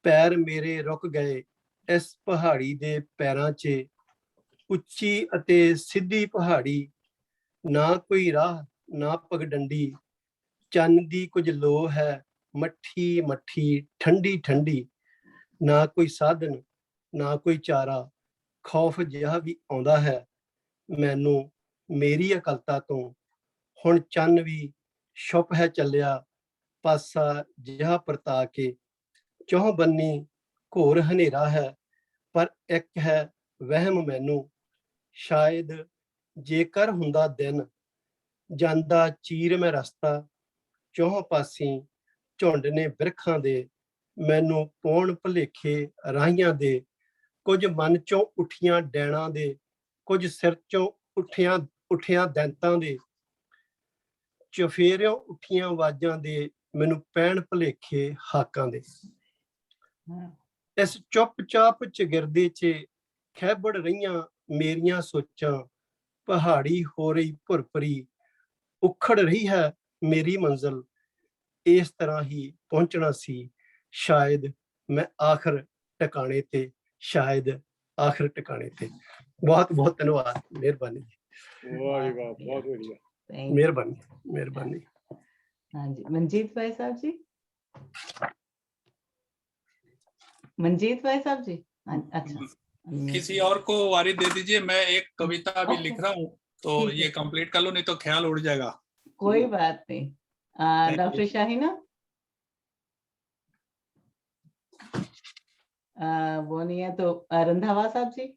ਪੈਰ ਮੇਰੇ ਰੁਕ ਗਏ ਇਸ ਪਹਾੜੀ ਦੇ ਪੈਰਾਂ 'ਚ। ਉੱਚੀ ਅਤੇ ਸਿੱਧੀ ਪਹਾੜੀ, ਨਾ ਕੋਈ ਰਾਹ ਨਾ ਪਗਡੰਡੀ, ਚੰਨ ਦੀ ਕੁਝ ਲੋ ਹੈ ਮੱਠੀ ਮੱਠੀ ਠੰਡੀ ਠੰਡੀ, ਨਾ ਕੋਈ ਸਾਧਨ ਨਾ ਕੋਈ ਚਾਰਾ, ਖੌਫ ਜਿਹਾ ਵੀ ਆਉਂਦਾ ਹੈ ਮੈਨੂੰ ਮੇਰੀ ਅਕਲਤਾ ਤੋਂ। ਹੁਣ ਚੰਨ ਵੀ ਛੁਪ ਹੈ ਚੱਲਿਆ ਪਾਸਾ ਜਿਹਾ ਪਰਤਾ ਕੇ, ਚੌਹ ਬੰਨੀ ਘੋਰ ਹਨੇਰਾ ਹੈ, ਪਰ ਇੱਕ ਹੈ ਵਹਿਮ ਮੈਨੂੰ, ਸ਼ਾਇਦ ਜੇਕਰ ਹੁੰਦਾ ਦਿਨ, ਜਾਂਦਾ ਚੀਰ ਮੈਂ ਰਸਤਾ, ਚੌਹ ਪਾਸੀ ਝੁੰਡ ਨੇ ਬਿਰਖਾਂ ਦੇ, ਮੈਨੂੰ ਪੌਣ ਭੁਲੇਖੇ ਰਾਹੀਆਂ ਦੇ, ਕੁਝ ਮਨ ਚੋਂ ਉੱਠੀਆਂ ਡੈਣਾਂ ਦੇ, ਕੁਝ ਸਿਰ ਚੋਂ ਉੱਠਿਆਂ ਦੈਂਤਾਂ ਦੇ, ਚਫੇਰਿਓਂ ਉੱਠੀਆਂ ਆਵਾਜ਼ਾਂ ਦੇ, ਮੈਨੂੰ ਪੈਣ ਭੁਲੇਖੇ ਹਾਕਾਂ ਦੇ। ਇਸ ਚੁੱਪ-ਚਾਪ ਚਗਿਰਦੇ 'ਚ ਖੈਬੜ ਰਹੀਆਂ ਮੇਰੀਆਂ ਸੋਚਾਂ, ਪਹਾੜੀ ਹੋ ਰਹੀ ਭੁਰਭਰੀ, ਉਖੜ ਰਹੀ ਹੈ ਮੇਰੀ ਮੰਜ਼ਿਲ, ਇਸ ਤਰ੍ਹਾਂ ਹੀ ਪਹੁੰਚਣਾ ਸੀ ਸ਼ਾਇਦ ਮੈਂ ਆਖਰ ਟਿਕਾਣੇ ਤੇ, ਸ਼ਾਇਦ ਆਖਰ ਟਿਕਾਣੇ ਤੇ। ਬਹੁਤ ਬਹੁਤ ਧੰਨਵਾਦ, ਮਿਹਰਬਾਨੀ ਜੀ। ਵਾਹ ਜੀ ਵਾਹ, ਬਹੁਤ ਵਧੀਆ, ਮਿਹਰਬਾਨੀ ਮਿਹਰਬਾਨੀ। हाँ जी, मनजीत भाई साहब जी, मनजीत भाई साहब जी। अच्छा, किसी और को वारी दे दीजिए, मैं एक कविता भी लिख रहा हूँ, तो ये कंप्लीट कर लो, नहीं तो ख्याल उड़ जाएगा। कोई बात नहीं। डॉक्टर शाहीना, वो नहीं है तो रंधावा साहब जी।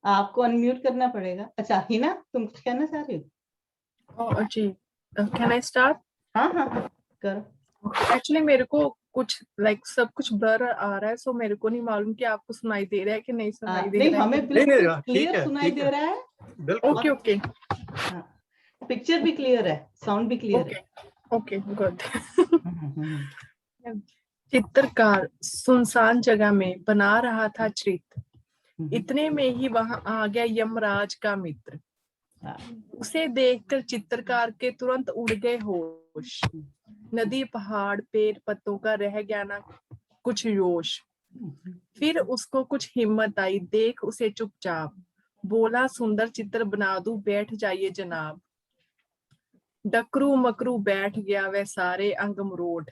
आपको अनम्यूट करना पड़ेगा। अच्छा हिना, तुम कुछ कहना चाह रही हो? जी, कैन आई स्टार्ट? हाँ हाँ हाँ करो। एक्चुअली मेरे को कुछ सब कुछ ब्लर आ रहा है, सो मेरे को नहीं मालूम कि आपको सुनाई दे रहा है कि नहीं सुनाई दे रहा है। नहीं, हमें बिल्कुल क्लियर सुनाई दे रहा है। ओके ओके, पिक्चर भी क्लियर है, साउंड भी क्लियर है। Okay good. चित्रकार सुनसान जगह में बना रहा था चित्र, इतने में ही वहां आ गया यमराज का मित्र। उसे देखकर चित्रकार के तुरंत उड़ गए होश, नदी पहाड़ पेड़ पत्तों का रह गया ना कुछ योश। फिर उसको कुछ हिम्मत आई, देख उसे चुपचाप, बोला सुंदर चित्र बना दूं, बैठ जाइए जनाब। डकरू मकरू बैठ गया वह सारे अंग मरोड़,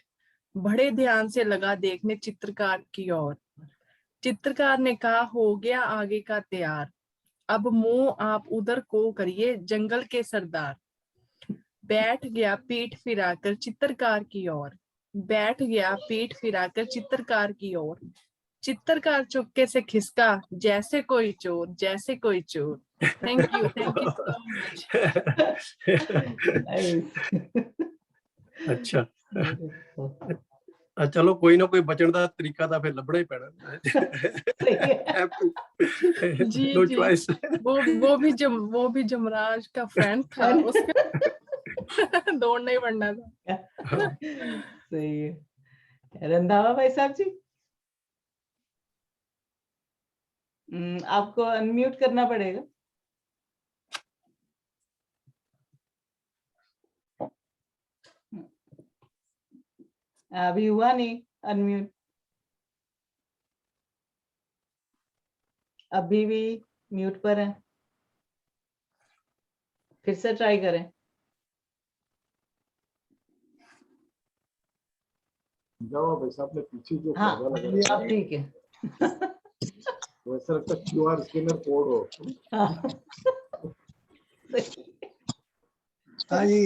बड़े ध्यान से लगा देखने चित्रकार की ओर। चित्रकार ने कहा हो गया आगे का तैयार, अब मुंह आप उधर को करिए जंगल के सरदार। बैठ गया पीठ फिराकर चित्रकार की ओर, बैठ गया पीठ फिराकर चित्रकार की ओर। चित्रकार चुपके से खिसका जैसे कोई चोर, जैसे कोई चोर। Thank you so much. अच्छा, चलो कोई ना कोई बचन का तरीका तो फिर लभना ही पैना। जी नो जी, चॉइस। वो भी जमराज का फ्रेंड था, उसका दौड़ना ही पड़ना था। सही है। रंधावा भाई साहब जी, आपको अनम्यूट करना पड़ेगा। अभी हुआ नहीं अनम्यूट, अभी भी म्यूट पर है, फिर से ट्राई करें। जवाब है साहब ने पीछे जो हाँ, पौधा लगा अब ठीक है। वैसा लगता है QR स्कैनर कोड हो। हाँ, हाँ जी,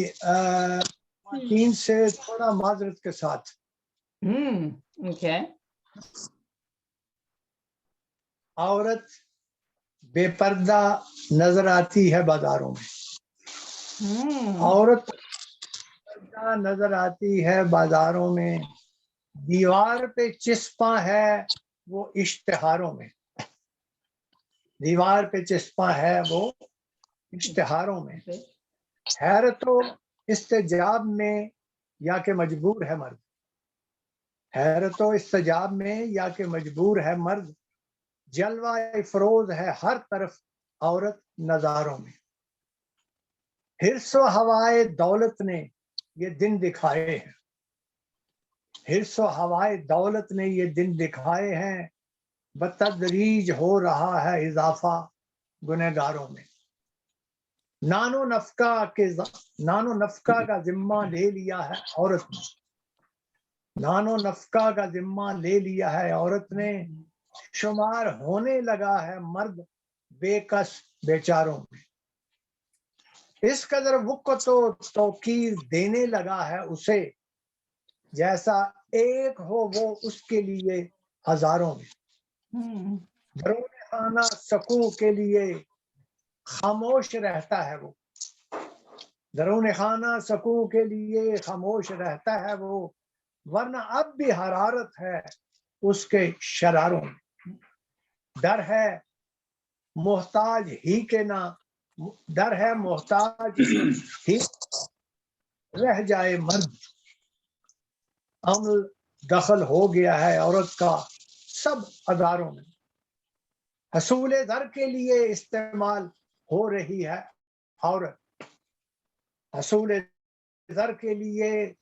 3 से थोड़ा माजरत के साथ। ओके। औरत बेपर्दा नजर आती है बाजारों में। औरत बेपर्दा नजर आती है बाजारों में, दीवार पे चिस्पा है वो इश्तिहारों में। दीवार पे चिस्पा है वो इश्तिहारों में। हैरतो इस्तेजाब में या के मजबूर है मर्द। हैरतो इस्तेजाब में या के मजबूर है मर्द, जलवा इफरोज है हर तरफ औरत नजारों में। हिर्सो हवाए दौलत ने ये दिन दिखाए हैं। हिर्सो हवाए दौलत ने ये दिन दिखाए हैं, बतदरीज हो रहा है इजाफा गुनहगारों में। नानो नफका का जिम्मा ले लिया है औरत ने। नानो नफका का जिम्मा ले लिया है औरत ने, शुमार होने लगा है मर्द बेकस बेचारों में। इस कदर वक़्त तो तौकीर देने लगा है उसे, जैसा एक हो वो उसके लिए हजारों में। दरूने खाना सकूं के लिए खामोश रहता है वो। दरूने खाना सकूं के लिए खामोश रहता है वो, वरना अब भी हरारत है उसके शरारों में। डर है मोहताज ही के ना, डर है मोहताज ही रह जाए मर्द। अमल दखल हो गया है औरत का सब अदारों में। हसूले दर के लिए इस्तेमाल हो रही है औरत। हसूले दर के लिए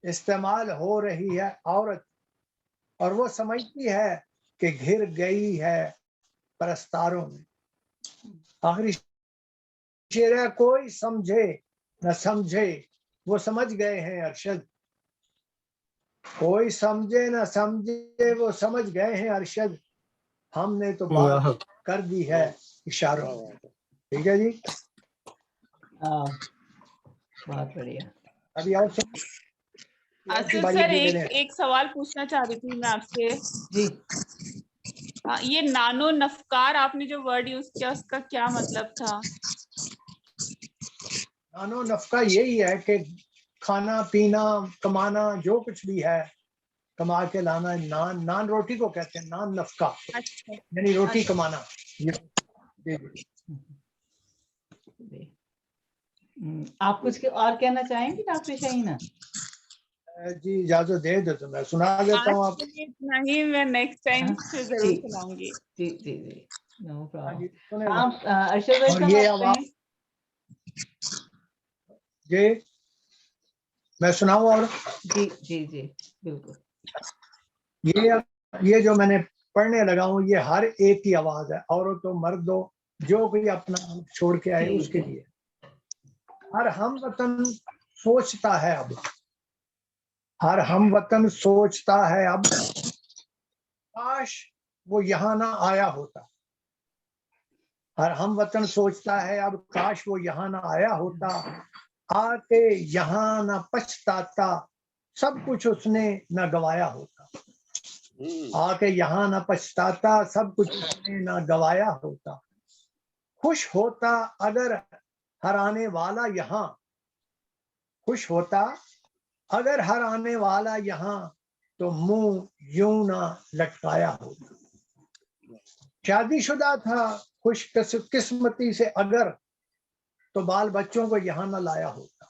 इस्तेमाल हो रही है औरत, और वो समझती है कि घिर गई है परस्तारों में। आखिरी शेर है, कोई समझे न समझे वो समझ गए हैं अरशद। कोई समझे न समझे वो समझ गए हैं अरशद, हमने तो बात कर दी है इशारों में। ठीक है जी, बहुत बढ़िया। अभी और आसिफ सर, एक सवाल पूछना चाह रही थी मैं आपसे जी। ये नानो नफकार आपने जो वर्ड यूज किया उसका क्या मतलब था? नानो नफका यही है कि खाना पीना कमाना जो कुछ भी है कमा के लाना। नान रोटी को कहते हैं नान नफका। अच्छा, यानी रोटी कमाना। आप कुछ और कहना चाहेंगे डॉक्टर शाहीना? जी इजाजत दे दो तो मैं सुना देता हूँ आप। नहीं, मैं नेक्स्ट टाइम से जरूर सुनाऊंगी। जी जी जी, नो प्रॉब्लम। हाँ आप अरशद भाई साहब ये आप कहें? जी मैं सुनाऊं और? जी जी जी बिल्कुल। ये जो मैंने पढ़ने लगा हूँ ये हर एक की आवाज है, औरतों मर्दों जो कोई अपना छोड़ के आए उसके लिए। हर हम वतन सोचता है अब, हर हम वतन सोचता है अब, काश वो यहाँ ना आया होता। हर हम वतन सोचता है अब, काश वो यहाँ ना आया होता। आके यहाँ ना पछताता, सब कुछ उसने न गवाया होता। आके यहाँ ना पछताता, सब कुछ उसने न गवाया होता। खुश होता अगर हर आने वाला यहाँ, खुश होता अगर हर आने वाला यहाँ, तो मुंह यूं ना लटकाया होता। शादीशुदा था खुशकिस्मती से अगर, तो बाल बच्चों को यहाँ ना लाया होता।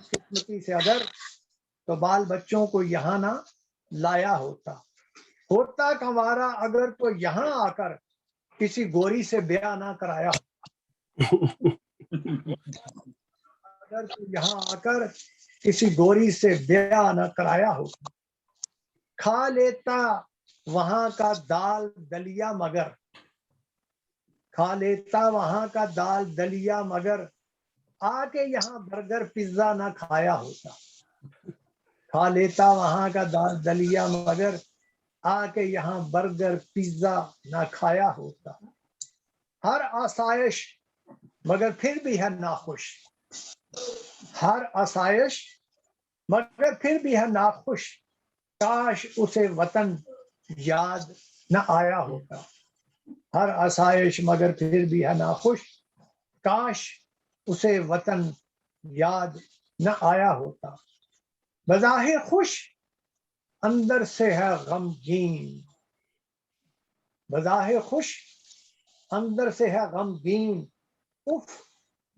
किस्मती से अगर, तो बाल बच्चों को यहाँ ना लाया होता। होता कंवारा अगर, तो यहाँ आकर किसी गोरी से ब्याह ना कराया अगर तो यहाँ आकर किसी गोरी से ब्याह ना कराया होता। खा लेता वहां का दाल दलिया मगर, खा लेता वहां का दाल दलिया मगर, आके यहाँ बर्गर पिज्जा ना खाया होता। खा लेता वहां का दाल दलिया मगर, आके यहाँ बर्गर पिज्जा ना खाया होता। हर आसाइश मगर फिर भी है नाखुश, हर आसाइश मगर फिर भी है नाखुश, काश उसे वतन याद न आया होता। हर आसाइश मगर फिर भी है नाखुश, काश उसे वतन याद न आया होता। बज़ाहिर खुश अंदर से है गमगीन, बज़ाहिर खुश अंदर से है गमगीन, उफ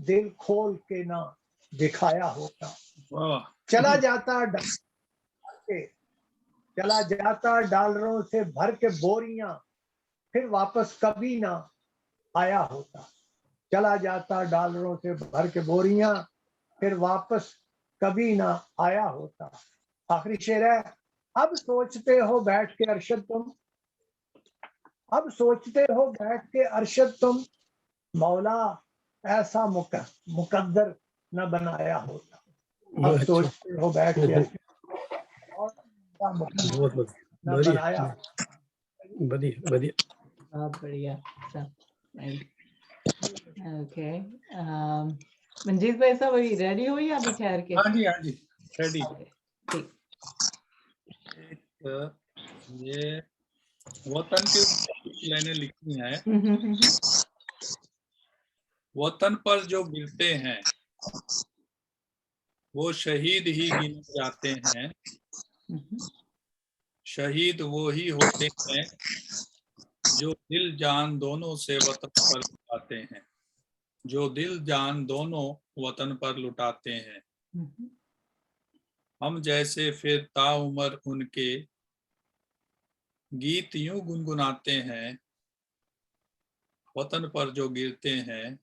दिल खोल के ना दिखाया होता। चला जाता चला जाता डॉलरों से भर के बोरियां, फिर वापस कभी ना आया होता। चला जाता डॉलरों से भर के बोरियां, फिर वापस कभी ना आया होता। आखिरी शेर है, अब सोचते हो बैठ के अरशद तुम, अब सोचते हो बैठ के अरशद तुम, मौला ऐसा मुकद्दर न बनाया होता। अब सोचते हो बैठ के अरशद बहुत न बनाया। बढ़िया बढ़िया। बहुत बढ़िया। ओके, मंजीत भाई साहब अभी रेडी हो या अभी ठहर के? हाँ जी रेडी। ठीक। ये वतन के लाइनें लिखी हैं। वतन पर जो गिरते हैं वो शहीद ही गिने जाते हैं। शहीद वो ही होते हैं जो दिल जान दोनों से वतन पर लुटाते हैं, जो दिल जान दोनों वतन पर लुटाते हैं। हम जैसे फिर ताउम्र उनके गीत यूं गुनगुनाते हैं। वतन पर जो गिरते हैं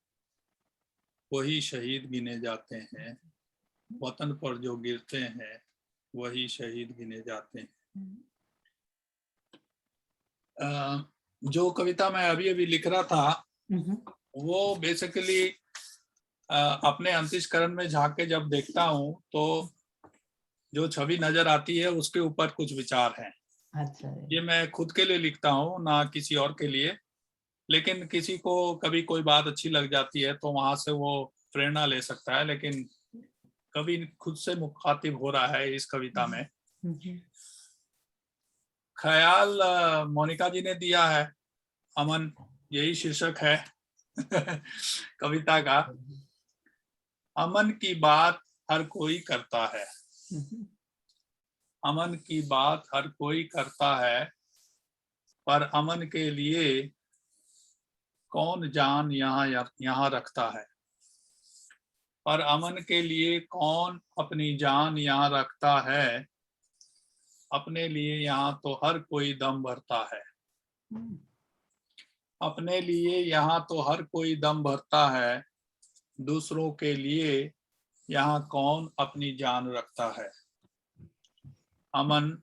वही शहीद गिने जाते हैं। वतन पर जो गिरते हैं वही शहीद गिने जाते हैं। जो कविता मैं अभी अभी लिख रहा था वो बेसिकली अपने अंतःकरण में झांक के जब देखता हूँ तो जो छवि नजर आती है उसके ऊपर कुछ विचार हैं। अच्छा, ये मैं खुद के लिए लिखता हूँ ना किसी और के लिए, लेकिन किसी को कभी कोई बात अच्छी लग जाती है तो वहां से वो प्रेरणा ले सकता है, लेकिन कभी खुद से मुखातिब हो रहा है इस कविता में। ख्याल मोनिका जी ने दिया है, अमन यही शीर्षक है कविता का। अमन की बात हर कोई करता है, अमन की बात हर कोई करता है, पर अमन के लिए कौन जान यहाँ रखता है। पर अमन के लिए कौन अपनी जान यहाँ रखता है, अपने लिए यहाँ तो हर कोई दम भरता है। अपने लिए यहाँ तो हर कोई दम भरता है, दूसरों के लिए यहाँ कौन अपनी जान रखता है। अमन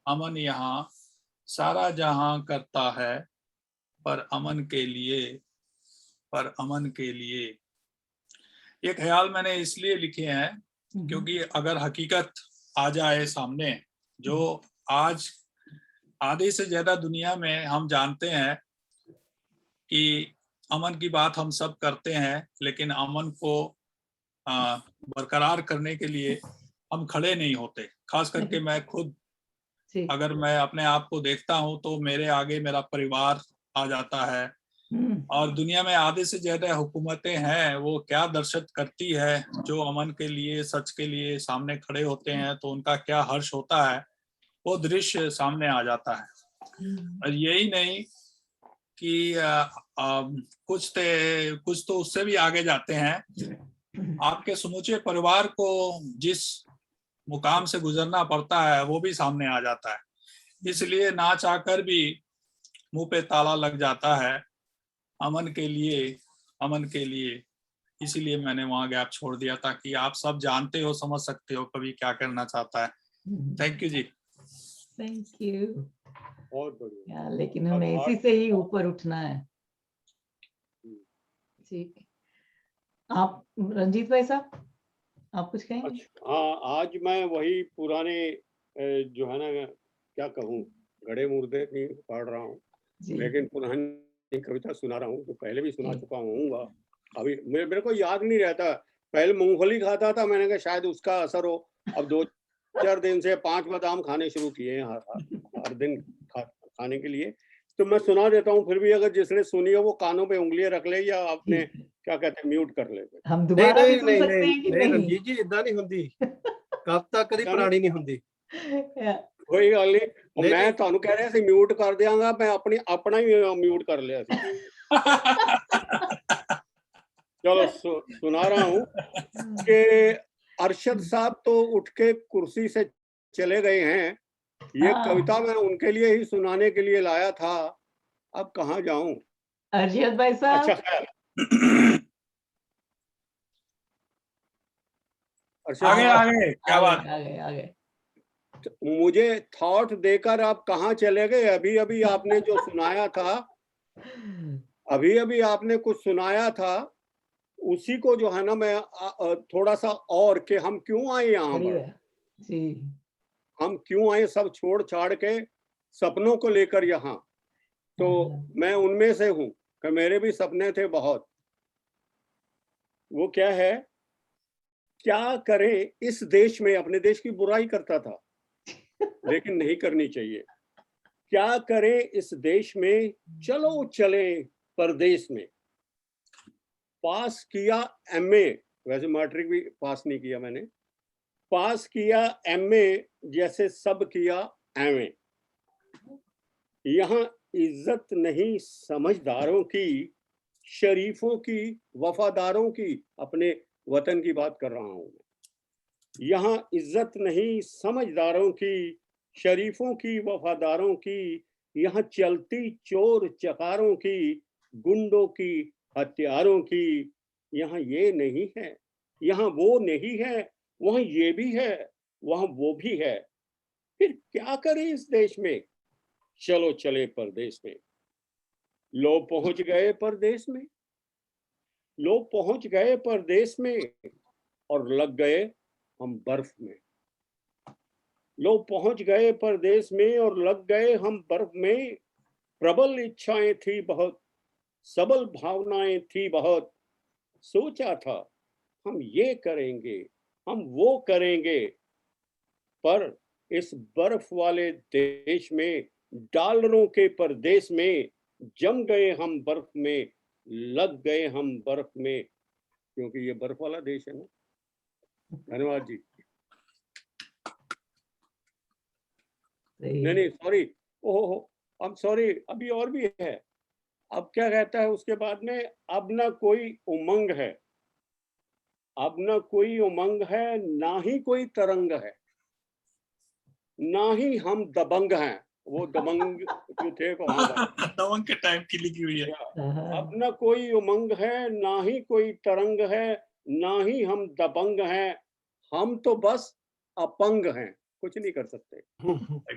अमन यहाँ सारा जहां करता है, पर अमन के लिए। ये ख्याल मैंने इसलिए लिखे हैं क्योंकि अगर हकीकत आ जाए सामने, जो आज आधे से ज्यादा दुनिया में हम जानते हैं कि अमन की बात हम सब करते हैं, लेकिन अमन को बरकरार करने के लिए हम खड़े नहीं होते। खास करके मैं खुद, अगर मैं अपने आप को देखता हूं तो मेरे आगे मेरा परिवार आ जाता है, और दुनिया में आधे से ज्यादा हुकूमतें हैं, वो क्या दर्शत करती है, जो अमन के लिए, सच के लिए सामने खड़े होते हैं तो उनका क्या हर्ष होता है, वो दृश्य सामने आ जाता है। और यही नहीं कि कुछ तो उससे भी आगे जाते हैं। आपके समूचे परिवार को जिस मुकाम से गुजरना पड़ता है वो भी सामने आ जाता है, इसलिए ना चाहकर भी मुंह पे ताला लग जाता है अमन के लिए। इसीलिए मैंने वहां गैप छोड़ दिया ताकि आप सब जानते हो, समझ सकते हो कवि क्या करना चाहता है। Thank you ji. Thank you. बहुत बढ़िया। लेकिन हमें इसी से ही ऊपर उठना है जी। आप रंजीत भाई साहब, आप कुछ कहेंगे? अच्छा, हाँ, आज मैं वही पुराने जो है ना, क्या कहूँ, गड़े मुर्दे नहीं पढ़ रहा हूँ, लेकिन पुरानी कविता सुना रहा हूँ, जो पहले भी सुना चुका हूँ। अभी मेरे को याद नहीं रहता। पहले मूंगफली खाता था, मैंने कहा शायद उसका असर हो। अब 2-4 दिन से 5 बादाम खाने शुरू किए हैं हर दिन खाने के लिए। तो मैं सुना देता हूँ, फिर भी अगर जिसने सुनी हो वो कानों पे उंगलियां रख ले या अपने क्या कहते हैं म्यूट कर ले। हम दोबारा भी सुन सकते हैं कि नहीं? रंजीत जी इदा नहीं हुंदी, कविता कभी पुरानी नहीं हुंदी। कोई गल नहीं, मैं ਤੁਹਾਨੂੰ कह रहा सी म्यूट कर देंगा, मैं अपना ही म्यूट कर लिया सी। चलो सुना रहा हूँ कि अरशद साहब तो उठ के कुर्सी से चले गए हैं। ये कविता मैं उनके लिए ही सुनाने के लिए लाया था, अब कहाँ जाऊं? अरशद भाई साहब। अच्छा खैर, आगे क्या बात? आगे मुझे थॉट देकर आप कहाँ चले गए? अभी अभी आपने जो सुनाया था, अभी आपने कुछ सुनाया था, उसी को जो है ना मैं थोड़ा सा और कि हम क्यों आए यहाँ पर, हम क्यों आए सब छोड़ छाड़ के सपनों को लेकर यहाँ। तो मैं उनमें से हूँ कि मेरे भी सपने थे बहुत। वो क्या है, क्या करें इस देश में, अपने देश की बुराई करता था लेकिन नहीं करनी चाहिए। क्या करें इस देश में, चलो चले परदेश में। पास किया एमए, वैसे मैट्रिक भी पास नहीं किया मैंने, पास किया एमए जैसे सब किया एमए। यहाँ इज्जत नहीं समझदारों की, शरीफों की, वफादारों की, अपने वतन की बात कर रहा हूं। यहाँ इज्जत नहीं समझदारों की, शरीफों की, वफादारों की। यहाँ चलती चोर चकारों की, गुंडों की, हत्यारों की। यहाँ ये नहीं है, यहाँ वो नहीं है, वहाँ ये भी है, वहाँ वो भी है। फिर क्या करें इस देश में, चलो चले परदेश में। लो पहुंच गए परदेश में, लो पहुंच गए परदेश में, और लग गए हम बर्फ में। लो पहुंच गए परदेश में और लग गए हम बर्फ में। प्रबल इच्छाएं थी बहुत, सबल भावनाएं थी बहुत। सोचा था हम ये करेंगे, हम वो करेंगे, पर इस बर्फ वाले देश में, डॉलरों के परदेश में, जम गए हम बर्फ में, लग गए हम बर्फ में, क्योंकि ये बर्फ वाला देश है ना। धन्यवाद जी। नहीं सॉरी, ओहो आई एम सॉरी, अभी और भी है। अब क्या कहता है उसके बाद में, अब ना कोई उमंग है, अब ना कोई उमंग है, ना ही कोई तरंग है, ना ही हम दबंग हैं। वो दबंग जो थे दबंग के टाइम की लिखी हुई है। अब ना कोई उमंग है, ना ही कोई तरंग है, ना ही हम दबंग हैं। हम तो बस अपंग हैं, कुछ नहीं कर सकते।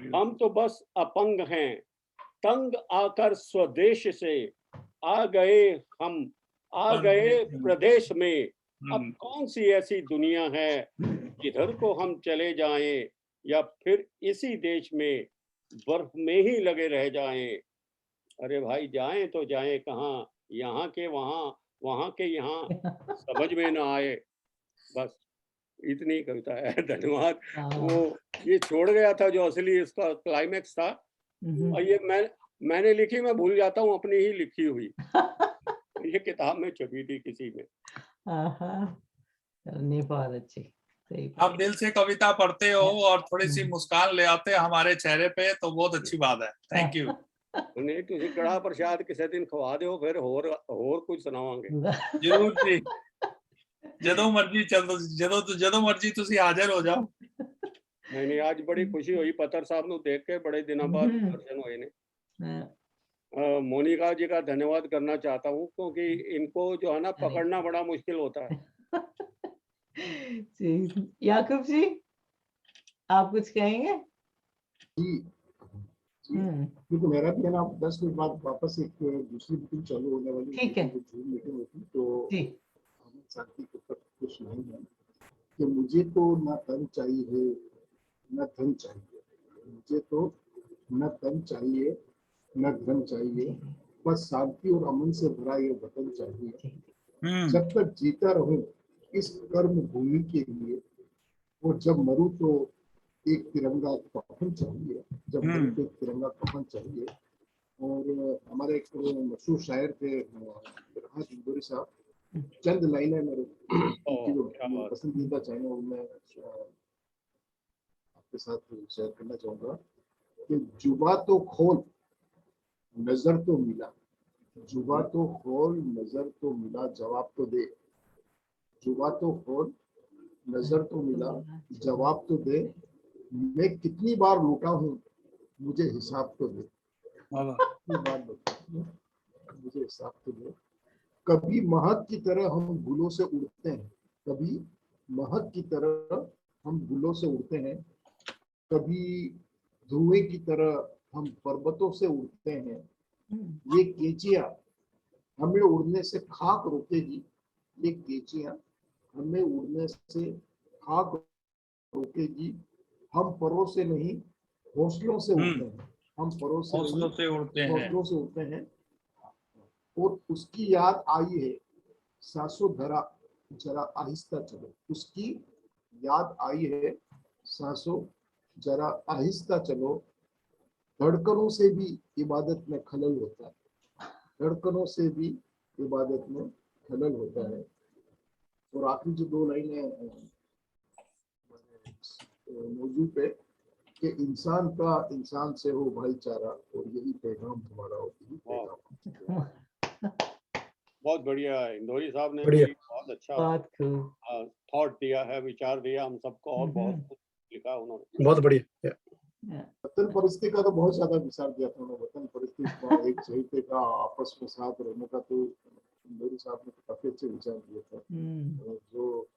हम तो बस अपंग हैं, तंग आकर स्वदेश से आ गए हम, आ गए प्रदेश में। अब कौन सी ऐसी दुनिया है जिधर को हम चले जाएं, या फिर इसी देश में बर्फ में ही लगे रह जाएं। अरे भाई जाएं तो जाएं कहाँ, यहाँ के वहाँ, वहाँ के यहाँ, समझ में ना आए। बस इतनी कविता है। धन्यवाद। वो ये छोड़ गया था जो असली इसका क्लाइमेक्स था, और ये मैं मैंने लिखी, मैं भूल जाता हूँ अपनी ही लिखी हुई। ये किताब में छपी थी किसी में। नहीं, बहुत अच्छी, सही। आप दिल से कविता पढ़ते हो और थोड़ी सी मुस्कान ले आते हैं हमारे चेहरे पे, तो बहुत अच्छी बात है। Thank you. नहीं, तुझे कड़ा प्रसाद किसी दिन खवा दो, फिर होर कुछ सुनावांगे। जरूर जी, ਜਦੋਂ ਮਰਜੀ ਚਲੋ, ਜਦੋਂ ਮਰਜੀ ਤੁਸੀਂ ਹਾਜ਼ਰ ਹੋ ਜਾਓ। नहीं, आज बड़ी खुशी हुई पत्थर साहब ਨੂੰ देख के, बड़े दिनों बाद दर्शन हुए ने। मोनिका जी का धन्यवाद करना चाहता हूँ, क्योंकि इनको जो है ना पकड़ना बड़ा मुश्किल होता है। जी, याकूब जी, आप कुछ कहेंगे? जी, क्योंकि मेरा भी है ना 10 मिनट बाद वापस एक दूसरी मीटिंग चालू होने वाली, ठीक है, जूम मीटिंग होती, तो जी, शांति के ऊपर कुछ नहीं है कि मुझे तो ना धन चाहिए न धन चाहिए, मुझे तो न धन चाहिए न धन चाहिए, बस शांति और अमन से भरा ये वतन चाहिए। जब तक जीता रहूं इस कर्म भूमि के लिए, और जब मरूं तो एक तिरंगा कफन चाहिए, जब मरूं तो एक तिरंगा कफन चाहिए। और हमारे एक मशहूर शायर थे राहत इंदौरी साहब, चंद लाइनें मेरे पसंदीदा चैनल में आपके साथ शेयर करना चाहूंगा कि जुबा तो खोल नजर तो मिला, जुबा तो खोल नजर तो मिला, जवाब तो दे, जुबा तो खोल नजर तो मिला, जवाब तो दे, मैं कितनी बार लूटा हूँ मुझे हिसाब तो दे, कितनी बार लूटा हूं, मुझे हिसाब तो दे। कभी महक की तरह हम गुलों से उड़ते हैं, कभी महक की तरह हम गुलों से उड़ते हैं, कभी धुएं की तरह हम पर्वतों से उड़ते हैं। ये केचिया हमें उड़ने से खाक रोकेगी, ये केचिया हमें उड़ने से खाक रोकेगी, हम परों से नहीं हौसलों से उड़ते हैं, हम परों से हौसलों से उड़ते हैं, हौसलों से उड़ते हैं। और उसकी याद आई है सांसों धरा जरा आहिस्ता चलो, उसकी याद आई है सांसों जरा आहिस्ता चलो, धड़कनों से भी इबादत में खलल होता है, धड़कनों से भी इबादत में खलल होता है। और आखिरी जो 2 लाइनें मौजूद पे कि इंसान का इंसान से हो भाईचारा, और यही पैगाम हमारा हो, यही पैगाम। बहुत बढ़िया, इंदौरी साहब ने बढ़िया, बहुत अच्छा थॉट दिया है, विचार दिया हम सबको, और बहुत कुछ लिखा उन्होंने। बहुत बढ़िया। वतन परिस्थिति का तो बहुत ज्यादा विचार दिया था उन्होंने, वतन परिस्थिति का, एक चहेते का, आपस में साथ रहने का, तो इंदौरी साहब ने काफी अच्छे विचार दिए थे। जो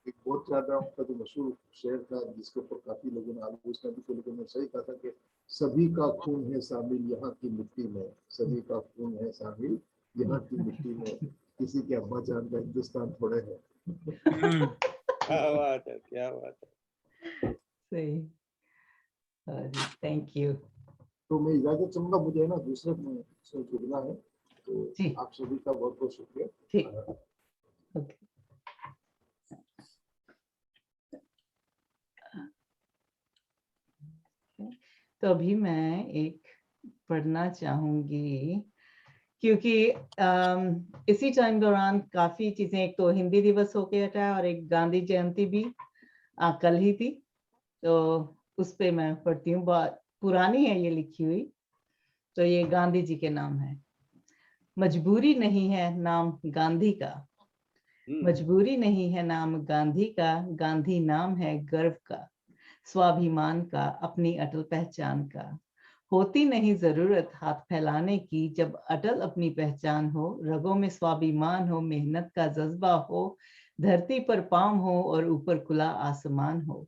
एक बहुत ज्यादा उनका जो मशहूर शेर था जिसके ऊपर काफी लोगों ने आलोचना भी की, लेकिन उन्होंने सही कहा था कि सभी का खून है शामिल यहाँ की मिट्टी में, सभी का खून है शामिल यहाँ की मिट्टी में, किसी के अब्बा जान का हिंदुस्तान थोड़े है। क्या बात है, क्या बात है, सही। Thank you. तो मैं इजाजत चाहूंगा, मुझे है ना दूसरे में से जुड़ना है, तो आप सभी का बहुत बहुत शुक्रिया। ठीक, ओके। तो अभी मैं एक पढ़ना चाहूंगी, क्योंकि इसी टाइम दौरान काफी चीजें, एक तो हिंदी दिवस हो गया था और एक गांधी जयंती भी कल ही थी, तो उस पे मैं पढ़ती हूँ, बहुत पुरानी है ये लिखी हुई। तो ये गांधी जी के नाम है। मजबूरी नहीं है नाम गांधी का, मजबूरी नहीं है नाम गांधी का, गांधी नाम है गर्व का, स्वाभिमान का, अपनी अटल पहचान का। होती नहीं जरूरत हाथ फैलाने की, जब अटल अपनी पहचान हो, रगों में स्वाभिमान हो, मेहनत का जज्बा हो, धरती पर पाँव हो और ऊपर खुला आसमान हो।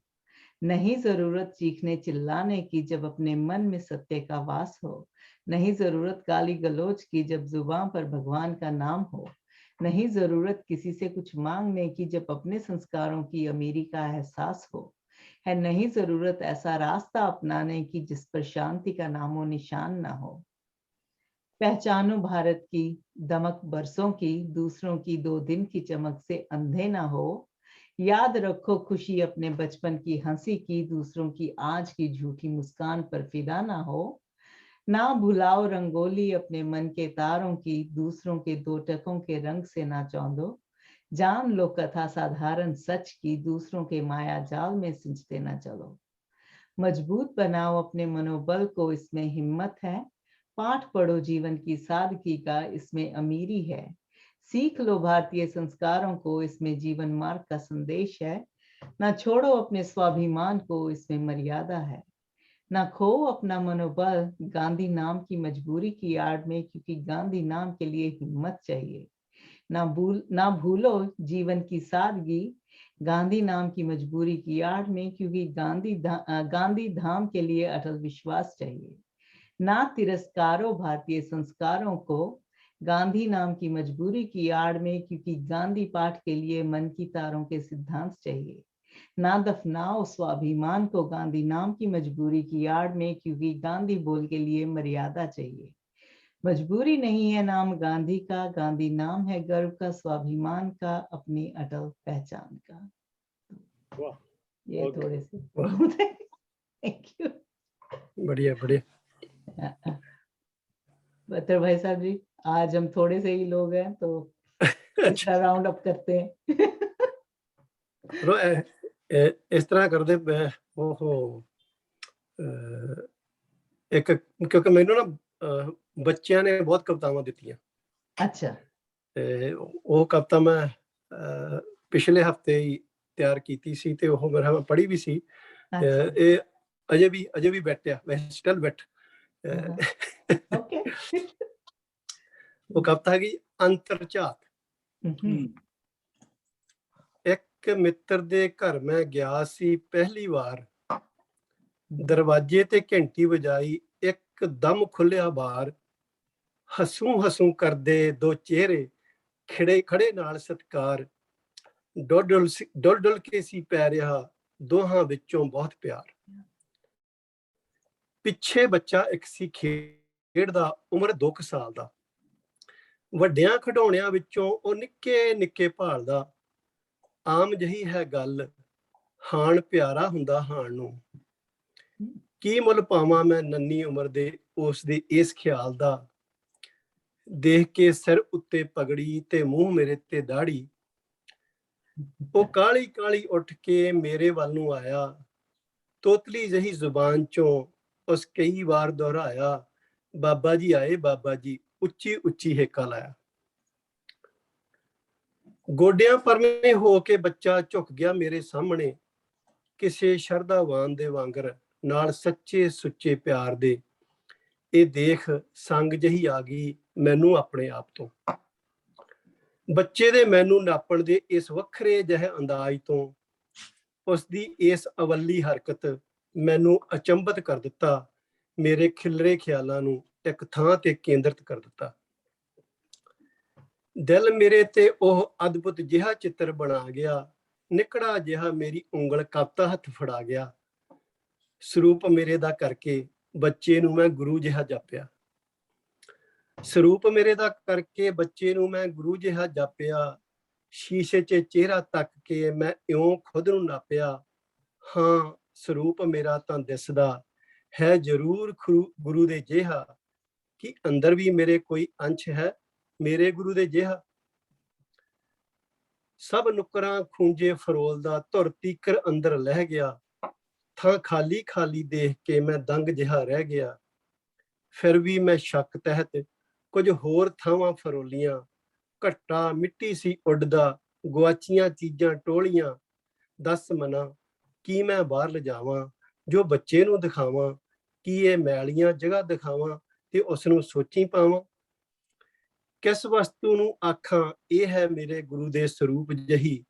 नहीं जरूरत चीखने चिल्लाने की, जब अपने मन में सत्य का वास हो। नहीं जरूरत गाली गलौज की, जब जुबान पर भगवान का नाम हो। नहीं जरूरत किसी से कुछ मांगने की, जब अपने संस्कारों की अमीरी का एहसास हो। है नहीं जरूरत ऐसा रास्ता अपनाने की, जिस पर शांति का नामो निशान ना हो। पहचानो भारत की दमक बरसों की, दूसरों की 2 दिन की चमक से अंधे ना हो। याद रखो खुशी अपने बचपन की हंसी की, दूसरों की आज की झूठी मुस्कान पर फिदा ना हो। ना भुलाओ रंगोली अपने मन के तारों की, दूसरों के दो टकों के रंग से ना चौंधो। जान लो कथा साधारण सच की, दूसरों के माया जाल में सिंचते ना चलो। मजबूत बनाओ अपने मनोबल को, इसमें हिम्मत है। पाठ पढ़ो जीवन की सादगी का, इसमें अमीरी है। सीख लो भारतीय संस्कारों को, इसमें जीवन मार्ग का संदेश है। ना छोड़ो अपने स्वाभिमान को, इसमें मर्यादा है। ना खो अपना मनोबल गांधी नाम की मजबूरी की आड़ में, क्योंकि गांधी नाम के लिए हिम्मत चाहिए। ना भूलो जीवन की सादगी गांधी नाम की मजबूरी की आड़ में, क्योंकि गांधी धाम के लिए अटल विश्वास चाहिए। ना तिरस्कारो भारतीय संस्कारों को गांधी नाम की मजबूरी की आड़ में, क्योंकि गांधी पाठ के लिए मन की तारों के सिद्धांत चाहिए। ना दफनाओ स्वाभिमान को गांधी नाम की मजबूरी की आड़ में, क्योंकि गांधी बोल के लिए मर्यादा चाहिए। मजबूरी नहीं है नाम गांधी का, गांधी नाम है गर्व का, स्वाभिमान का, अपनी अटल पहचान का। ये थोड़े से थैंक यू। बढ़िया बढ़िया। बतर भाई साहब जी, आज हम थोड़े से ही लोग हैं तो अच्छा राउंड अप करते हैं। इस तरह कर दे ओहो एक, क्योंकि मैंने ना बच्चियां ने बहुत कवितावां दित्तियां। अच्छा। ਉਹ ਕਵਿਤਾ ਮੈਂ ਪਿਛਲੇ ਹਫਤੇ ਹੀ ਤਿਆਰ ਕੀਤੀ ਸੀ ਤੇ ਉਹ ਮੇਰਾ ਮੈਂ ਪੜ੍ਹੀ ਵੀ ਸੀ। ਇਹ ਅਜੇ ਵੀ ਬੈਠਿਆ, ਵੈਸੇ ਸਟਿਲ ਬੈਠ। ਓਕੇ। ਉਹ ਕਵਿਤਾ ਹੈਗੀ ਅੰਤਰਝਾਤ। ਇੱਕ ਮਿੱਤਰ ਦੇ ਘਰ ਮੈਂ ਗਿਆ ਸੀ ਪਹਿਲੀ ਵਾਰ, ਦਰਵਾਜ਼ੇ ਤੇ ਘੰਟੀ ਵਜਾਈ, ਇੱਕ ਦਮ ਖੁੱਲਿਆ ਬਾਹਰ। ਹਸੂ ਹਸੂ ਕਰਦੇ ਦੋ ਚਿਹਰੇ, ਖੜੇ ਨਾਲ ਸਤਕਾਰ, ਡੁੱਲ ਕੇ ਸੀ ਪੈ ਰਿਹਾ ਦੋਹਾਂ ਵਿੱਚੋਂ ਬਹੁਤ ਪਿਆਰ। ਪਿੱਛੇ ਬੱਚਾ ਇੱਕ ਸੀ ਖੇਡਦਾ, ਉਮਰ 2 ਸਾਲ ਦਾ, ਵੱਡਿਆਂ ਖਿਡੌਣਿਆਂ ਵਿੱਚੋਂ ਉਹ ਨਿੱਕੇ ਨਿੱਕੇ ਭਾਲਦਾ। ਆਮ ਜਹੀ ਹੈ ਗੱਲ, ਹਾਣ ਪਿਆਰਾ ਹੁੰਦਾ ਹਾਣ ਨੂੰ, ਕੀ ਮੁੱਲ ਪਾਵਾਂ ਮੈਂ ਨੰਨੀ ਉਮਰ ਦੇ ਉਸ ਦੇ ਇਸ ਖਿਆਲ ਦਾ। ਦੇਖ ਕੇ ਸਿਰ ਉੱਤੇ ਪਗੜੀ ਤੇ ਮੂੰਹ ਮੇਰੇ ਤੇ ਦਾੜੀ, ਉਹ ਕਾਲੀ ਕਾਲੀ ਉੱਠ ਕੇ ਮੇਰੇ ਵੱਲ ਨੂੰ ਆਇਆ, ਤੋਤਲੀ ਜਹੀ ਜ਼ੁਬਾਨ ਚੋਂ ਉਸ ਕਈ ਵਾਰ ਦੁਹਰਾਇਆ, ਬਾਬਾ ਜੀ ਆਏ ਬਾਬਾ ਜੀ, ਉੱਚੀ ਉੱਚੀ ਹੇਕਾ ਲਾਇਆ। ਗੋਡਿਆਂ ਪਰਨੇ ਹੋ ਕੇ ਬੱਚਾ ਝੁਕ ਗਿਆ ਮੇਰੇ ਸਾਹਮਣੇ, ਕਿਸੇ ਸ਼ਰਧਾਵਾਨ ਦੇ ਵਾਂਗਰ, ਨਾਲ ਸੱਚੇ ਸੁੱਚੇ ਪਿਆਰ ਦੇ। ਇਹ ਦੇਖ ਸੰਗ ਜਹੀ ਆ ਗਈ ਮੈਨੂੰ ਆਪਣੇ ਆਪ ਤੋਂ, ਬੱਚੇ ਦੇ ਮੈਨੂੰ ਨਾਪਣ ਦੇ ਇਸ ਵੱਖਰੇ ਜਿਹੇ ਅੰਦਾਜ਼ ਤੋਂ, ਉਸ ਦੀ ਇਸ ਅਵੱਲੀ ਹਰਕਤ ਮੈਨੂੰ ਅਚੰਭਤ ਕਰ ਦਿੱਤਾ, ਮੇਰੇ ਖਿਲਰੇ ਖਿਆਲਾਂ ਨੂੰ ਇੱਕ ਥਾਂ ਤੇ ਕੇਂਦਰਿਤ ਕਰ ਦਿੱਤਾ। ਦਿਲ ਮੇਰੇ ਤੇ ਉਹ ਅਦਭੁਤ ਜਿਹਾ ਚਿੱਤਰ ਬਣਾ ਗਿਆ, ਨਿਕੜਾ ਜਿਹਾ ਮੇਰੀ ਉਂਗਲ ਕਵਿਤਾ ਹੱਥ ਫੜਾ ਗਿਆ। ਸਰੂਪ ਮੇਰੇ ਦਾ ਕਰਕੇ ਬੱਚੇ ਨੂੰ ਮੈਂ ਗੁਰੂ ਜਿਹਾ ਜਾਪਿਆ, ਸਰੂਪ ਮੇਰੇ ਦਾ ਕਰਕੇ ਬੱਚੇ ਨੂੰ ਮੈਂ ਗੁਰੂ ਜਿਹਾ ਜਾਪਿਆ। ਸ਼ੀਸ਼ੇ 'ਚ ਚਿਹਰਾ ਤੱਕ ਕੇ ਮੈਂ ਇਉਂ ਖੁਦ ਨੂੰ ਨਾਪਿਆ, ਹਾਂ ਸਰੂਪ ਮੇਰਾ ਤਾਂ ਦਿਸਦਾ ਹੈ ਜ਼ਰੂਰ ਗੁਰੂ ਦੇ ਜਿਹਾ, ਕਿ ਅੰਦਰ ਵੀ ਮੇਰੇ ਕੋਈ ਅੰਸ਼ ਹੈ ਮੇਰੇ ਗੁਰੂ ਦੇ ਜਿਹਾ। ਸਭ ਨੁਕਰਾਂ ਖੂੰਜੇ ਫਰੋਲਦਾ ਧੁਰ ਤੀਕਰ ਅੰਦਰ ਲਹਿ ਗਿਆ, ਥਾਂ ਖਾਲੀ ਖਾਲੀ ਦੇਖ ਕੇ ਮੈਂ ਦੰਗ ਜਿਹਾ ਰਹਿ ਗਿਆ। ਫਿਰ ਵੀ ਮੈਂ ਸ਼ੱਕ ਤਹਿਤ ਕੁਝ ਹੋਰ ਥਾਵਾਂ ਫਰੋਲੀਆਂ, ਘੱਟਾ ਮਿੱਟੀ ਸੀ ਉੱਡਦਾ, ਗੁਆਚੀਆਂ ਚੀਜ਼ਾਂ ਟੋਲੀਆਂ। ਦੱਸ ਮਨਾ ਕੀ ਮੈਂ ਬਾਹਰ ਲਿਜਾਵਾਂ, ਜੋ ਬੱਚੇ ਨੂੰ ਦਿਖਾਵਾਂ, ਕੀ ਇਹ ਮੈਲੀਆਂ ਜਗ੍ਹਾ ਦਿਖਾਵਾਂ ਤੇ ਉਸ ਨੂੰ ਸੋਚੀ ਪਾਵਾਂ। ਕਿਸ ਵਸਤੂ ਨੂੰ ਆਖਾਂ ਇਹ ਹੈ ਮੇਰੇ ਗੁਰੂ ਦੇ ਸਰੂਪ ਜਹੀ,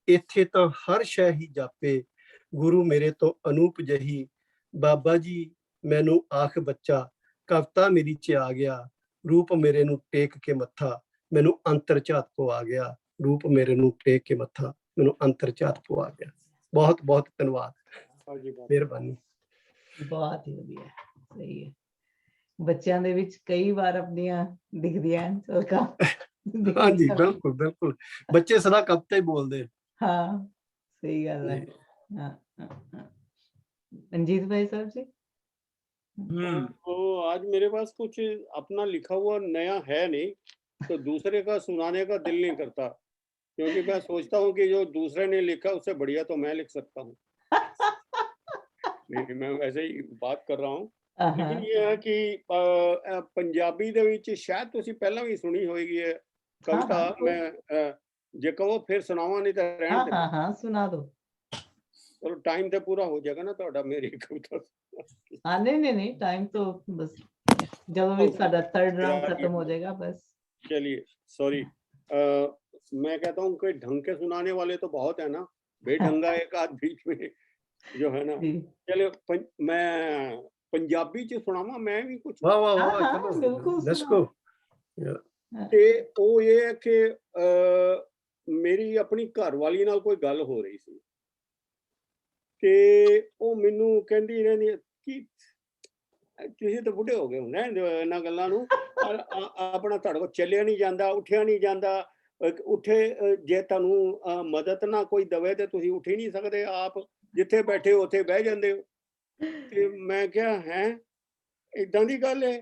ਇੱਥੇ ਤਾਂ ਹਰ ਸ਼ੈ ਹੀ ਜਾਪੇ ਗੁਰੂ ਮੇਰੇ ਤੋਂ ਅਨੂਪ ਜਹੀ। ਬਾਬਾ ਜੀ ਮੈਨੂੰ ਆਖ ਬੱਚਾ, ਕਵਿਤਾ ਮੇਰੀ 'ਚ ਆ ਗਿਆ, ਰੂਪ ਮੇਰੇ ਨੂੰ ਟੇਕ ਕੇ ਮੱਥਾ, ਮੈਨੂੰ ਅੰਤਰਝਾਤ ਕੋ ਆ ਗਿਆ, ਰੂਪ ਮੇਰੇ ਨੂੰ ਟੇਕ ਕੇ ਮੱਥਾ, ਮੈਨੂੰ ਅੰਤਰਝਾਤ ਕੋ ਆ ਗਿਆ। ਬਹੁਤ ਬਹੁਤ ਧੰਨਵਾਦ, ਮਿਹਰਬਾਨੀ। ਬਹੁਤ ਹੀ ਵਧੀਆ, ਸਹੀ ਹੈ। ਬੱਚਿਆਂ ਦੇ ਵਿੱਚ ਕਈ ਵਾਰ ਆਪਣੀਆਂ ਦਿਖਦੀਆਂ ਝਲਕਾਂ। ਹਾਂਜੀ ਬਿਲਕੁਲ ਬਿਲਕੁਲ, ਬੱਚੇ ਸਦਾ ਕਵਿਤਾ ਹੀ ਬੋਲਦੇ। ਹਾਂ ਸਹੀ ਗੱਲ ਹੈ। ਹਾਂ ਮਨਜੀਤ ਭਾਈ ਸਾਹਿਬ ਜੀ। तो आज मेरे पास कुछ अपना लिखा हुआ नया है नहीं, तो दूसरे का सुनाने का दिल नहीं करता, क्योंकि मैं सोचता हूँ कि जो दूसरे ने लिखा उससे बढ़िया तो मैं लिख सकता हूँ। मैं वैसे ही बात कर रहा हूँ। लेकिन ये है कि पंजाबी ਦੇ ਵਿੱਚ शायद ਤੁਸੀਂ ਪਹਿਲਾਂ ਵੀ ਸੁਣੀ ਹੋਏਗੀ ਹੈ कविता। मैं ਜੇ ਕਹੋ ਫਿਰ ਸੁਣਾਵਾਂ, नहीं तो रहने हाँ दे। हाँ हाँ सुना दो। चलो टाइम तो पूरा हो जाएगा ना ਤੁਹਾਡਾ मेरी कविता। हाँ नहीं टाइम तो बस जब भी साਡਾ थर्ड राउंड खत्म हो जाएगा बस। चलिए सॉरी, मैं कहता हूँ कि ढंग के सुनाने वाले तो बहुत है ना, बेढंगा एक आध बीच में जो है ना। चलो मैं पंजाबी च सुनावा मैं भी कुछ। वाह वाह हाँ, वाह, हाँ, चलो बिल्कुल लेट्स सुनाओ। गो। ਤੇ ਉਹ ਇਹ ਹੈ ਕਿ ਮੇਰੀ ਆਪਣੀ ਘਰਵਾਲੀ ਨਾਲ ਕੋਈ ਗੱਲ ਹੋ ਰਹੀ ਸੀ ਕਿ ਉਹ ਮੈਨੂੰ ਕਹਿੰਦੀ ਰਹਿੰਦੀ ਹੈ ਕਿ ਤੁਸੀਂ ਤਾਂ ਬੁੱਢੇ ਹੋ ਗਏ ਹੋ, ਰਹਿਣ ਦਿਓ ਇਹਨਾਂ ਗੱਲਾਂ ਨੂੰ, ਆਪਣਾ ਤੁਹਾਡੇ ਕੋਲ ਚੱਲਿਆ ਨਹੀਂ ਜਾਂਦਾ, ਉੱਠਿਆ ਨਹੀਂ ਜਾਂਦਾ, ਉੱਠੇ ਜੇ ਤੁਹਾਨੂੰ ਮਦਦ ਨਾ ਕੋਈ ਦਵੇ ਤੇ ਤੁਸੀਂ ਉੱਠ ਹੀ ਨਹੀਂ ਸਕਦੇ, ਆਪ ਜਿੱਥੇ ਬੈਠੇ ਹੋ ਉੱਥੇ ਬਹਿ ਜਾਂਦੇ ਹੋ। ਤੇ ਮੈਂ ਕਿਹਾ ਹੈ ਇਦਾਂ ਦੀ ਗੱਲ ਹੈ,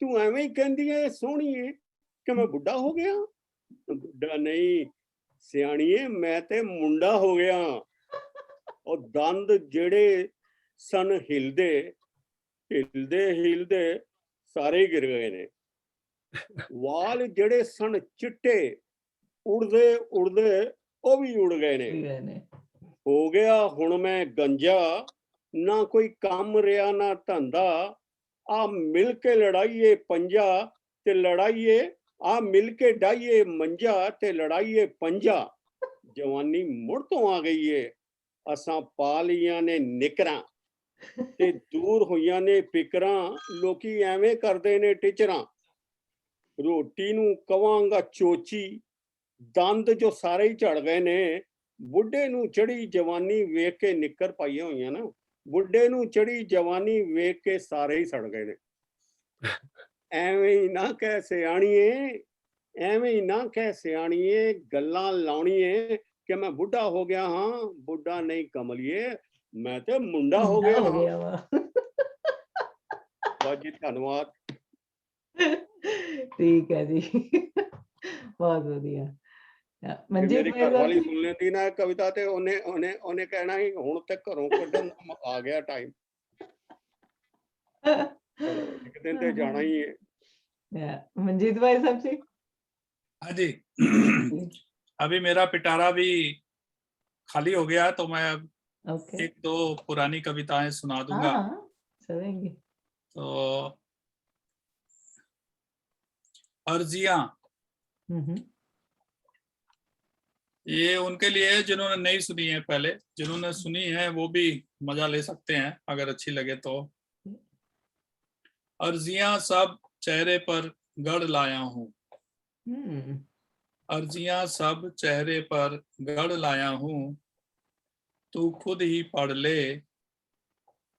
ਤੂੰ ਐਵੇਂ ਹੀ ਕਹਿੰਦੀ ਹੈ ਸੋਹਣੀ ਹੈ ਕਿ ਮੈਂ ਬੁੱਢਾ ਹੋ ਗਿਆ? ਬੁੱਢਾ ਨਹੀਂ ਸਿਆਣੀਏ, ਮੈਂ ਤੇ ਮੁੰਡਾ ਹੋ ਗਿਆ। ਉਹ ਦੰਦ ਜਿਹੜੇ ਸਨ ਹਿਲਦੇ ਹਿਲਦੇ ਹਿਲਦੇ ਸਾਰੇ ਹੀ ਗਿਰ ਗਏ ਨੇ, ਵਾਲ ਜਿਹੜੇ ਸਨ ਚਿੱਟੇ ਉੜਦੇ ਉੜਦੇ ਉਹ ਵੀ ਉੜ ਗਏ ਨੇ। ਹੋ ਗਿਆ ਹੁਣ ਮੈਂ ਗੰਜਾ, ਨਾ ਕੋਈ ਕੰਮ ਰਿਹਾ ਨਾ ਧੰਦਾ, ਆ ਮਿਲ ਕੇ ਲੜਾਈਏ ਪੰਜਾ ਤੇ ਲੜਾਈਏ, ਆ ਮਿਲ ਕੇ ਡਾਈਏ ਮੰਜਾ ਤੇ ਲੜਾਈਏ ਪੰਜਾ। ਜਵਾਨੀ ਮੁੜ ਤੋਂ ਆ ਗਈ ਏ, ਅਸਾਂ ਪਾ ਲਈਆਂ ਨੇ ਨਿਕਰਾਂ ਤੇ ਦੂਰ ਹੋਈਆਂ ਨੇ ਫਿਕਰਾਂ, ਲੋਕੀ ਐਵੇਂ ਕਰਦੇ ਨੇ ਟਿਚਰਾਂ। ਰੋਟੀ ਨੂੰ ਕਵਾਂਗਾ ਚੋਚੀ, ਦੰਦ ਜੋ ਸਾਰੇ ਹੀ ਝੜ ਗਏ ਨੇ, ਬੁੱਢੇ ਨੂੰ ਚੜੀ ਜਵਾਨੀ ਵੇਖ ਕੇ ਨਿੱਕਰ ਪਾਈਆਂ ਹੋਈਆਂ ਨਾ, ਬੁੱਢੇ ਨੂੰ ਚੜੀ ਜਵਾਨੀ ਵੇਖ ਕੇ ਸਾਰੇ ਹੀ ਸੜ ਗਏ ਨੇ। ਐਵੇਂ ਹੀ ਨਾ ਕਹਿ ਸਿਆਣੀਏ, ਐਵੇਂ ਹੀ ਨਾ ਕਹਿ ਸਿਆਣੀਏ, ਗੱਲਾਂ ਲਾਉਣੀਏ ਕਿ ਮੈਂ ਬੁੱਢਾ ਹੋ ਗਿਆ ਹਾਂ, ਬੁੱਢਾ ਨਹੀਂ ਕਮਲੀਏ, ਮੈਂ ਤੇ ਮੁੰਡਾ ਹੋ ਗਿਆ ਹਾਂ। ਬਹੁਤ ਜੀ ਧੰਨਵਾਦ। ठीक है जी, बहुत बढ़िया। मेरी घरवाली सुन लेती ना कविता ते उन्हें कहना ही हुण ते घरों कड्ढण आ गया टाइम। एक दिन ते जाना ही है। मंजीत भाई साहब जी। हाँ जी, अभी मेरा पिटारा भी खाली हो गया, तो मैं एक दो पुरानी कविताएं सुना दूंगा। सुनेंगे। तो अर्जियां, ये उनके लिए है जिन्होंने नहीं सुनी है पहले, जिन्होंने सुनी है वो भी मजा ले सकते हैं अगर अच्छी लगे तो। अर्जियां सब चेहरे पर गढ़ लाया हूँ, अर्जियां सब चेहरे पर गढ़ लाया हूँ, तू खुद ही पढ़ ले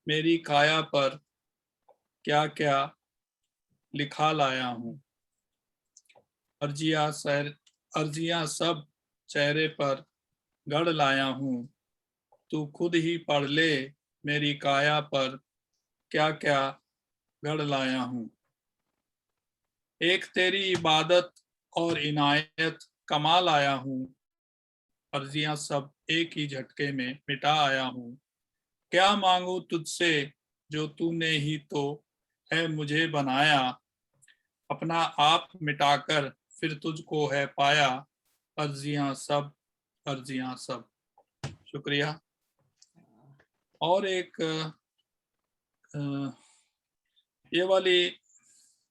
मेरी काया पर क्या क्या लिखा लाया हूँ। अर्जियां सब चेहरे पर गढ़ लाया हूँ, तू खुद ही पढ़ ले मेरी काया पर क्या क्या गढ़ लाया हूँ। एक तेरी इबादत और इनायत कमाल आया हूँ, अर्जियां सब एक ही झटके में मिटा आया हूँ। क्या मांगू तुझसे जो तूने ही तो है मुझे बनाया, अपना आप मिटाकर फिर तुझको है पाया, अर्जियां सब अर्जियां सब। शुक्रिया। और एक ये वाली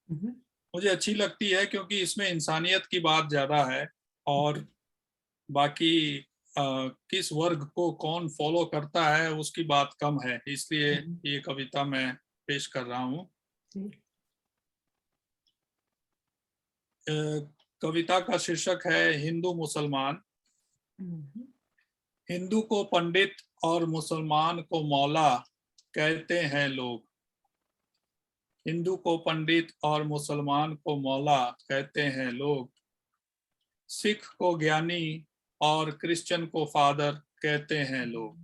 मुझे अच्छी लगती है क्योंकि इसमें इंसानियत की बात ज्यादा है, और बाकी किस वर्ग को कौन फॉलो करता है उसकी बात कम है, इसलिए ये कविता मैं पेश कर रहा हूँ। कविता का शीर्षक है हिंदू मुसलमान। हिंदू को पंडित और मुसलमान को मौला कहते हैं लोग, हिंदू को पंडित और मुसलमान को मौला कहते हैं लोग, सिख को ज्ञानी और क्रिश्चियन को फादर कहते हैं लोग,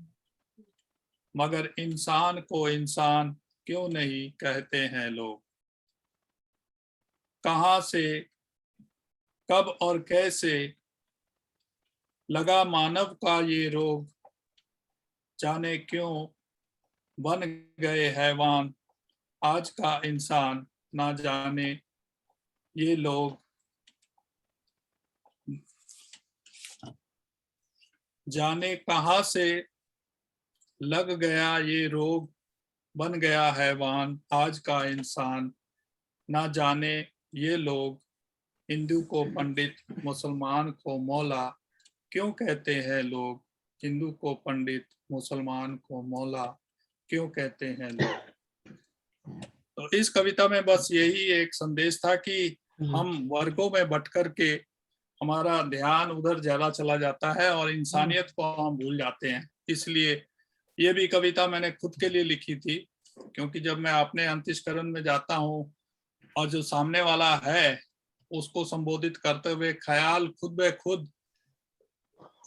मगर इंसान को इंसान क्यों नहीं कहते हैं लोग। कहाँ से, कब और कैसे लगा मानव का ये रोग, जाने क्यों बन गए हैवान आज का इंसान, ना जाने ये लोग। जाने कहाँ से लग गया ये रोग, बन गया हैवान आज का इंसान, ना जाने ये लोग। हिंदू को पंडित, मुसलमान को मौला, क्यों कहते हैं लोग। हिंदू को पंडित, मुसलमान को मौला, क्यों कहते हैं लोग। तो इस कविता में बस यही एक संदेश था कि हम वर्गों में बट कर के हमारा ध्यान उधर ज्यादा चला जाता है और इंसानियत को हम भूल जाते हैं। इसलिए ये भी कविता मैंने खुद के लिए लिखी थी, क्योंकि जब मैं अपने अंतस्करण में जाता हूँ और जो सामने वाला है उसको संबोधित करते हुए ख्याल खुद ब खुद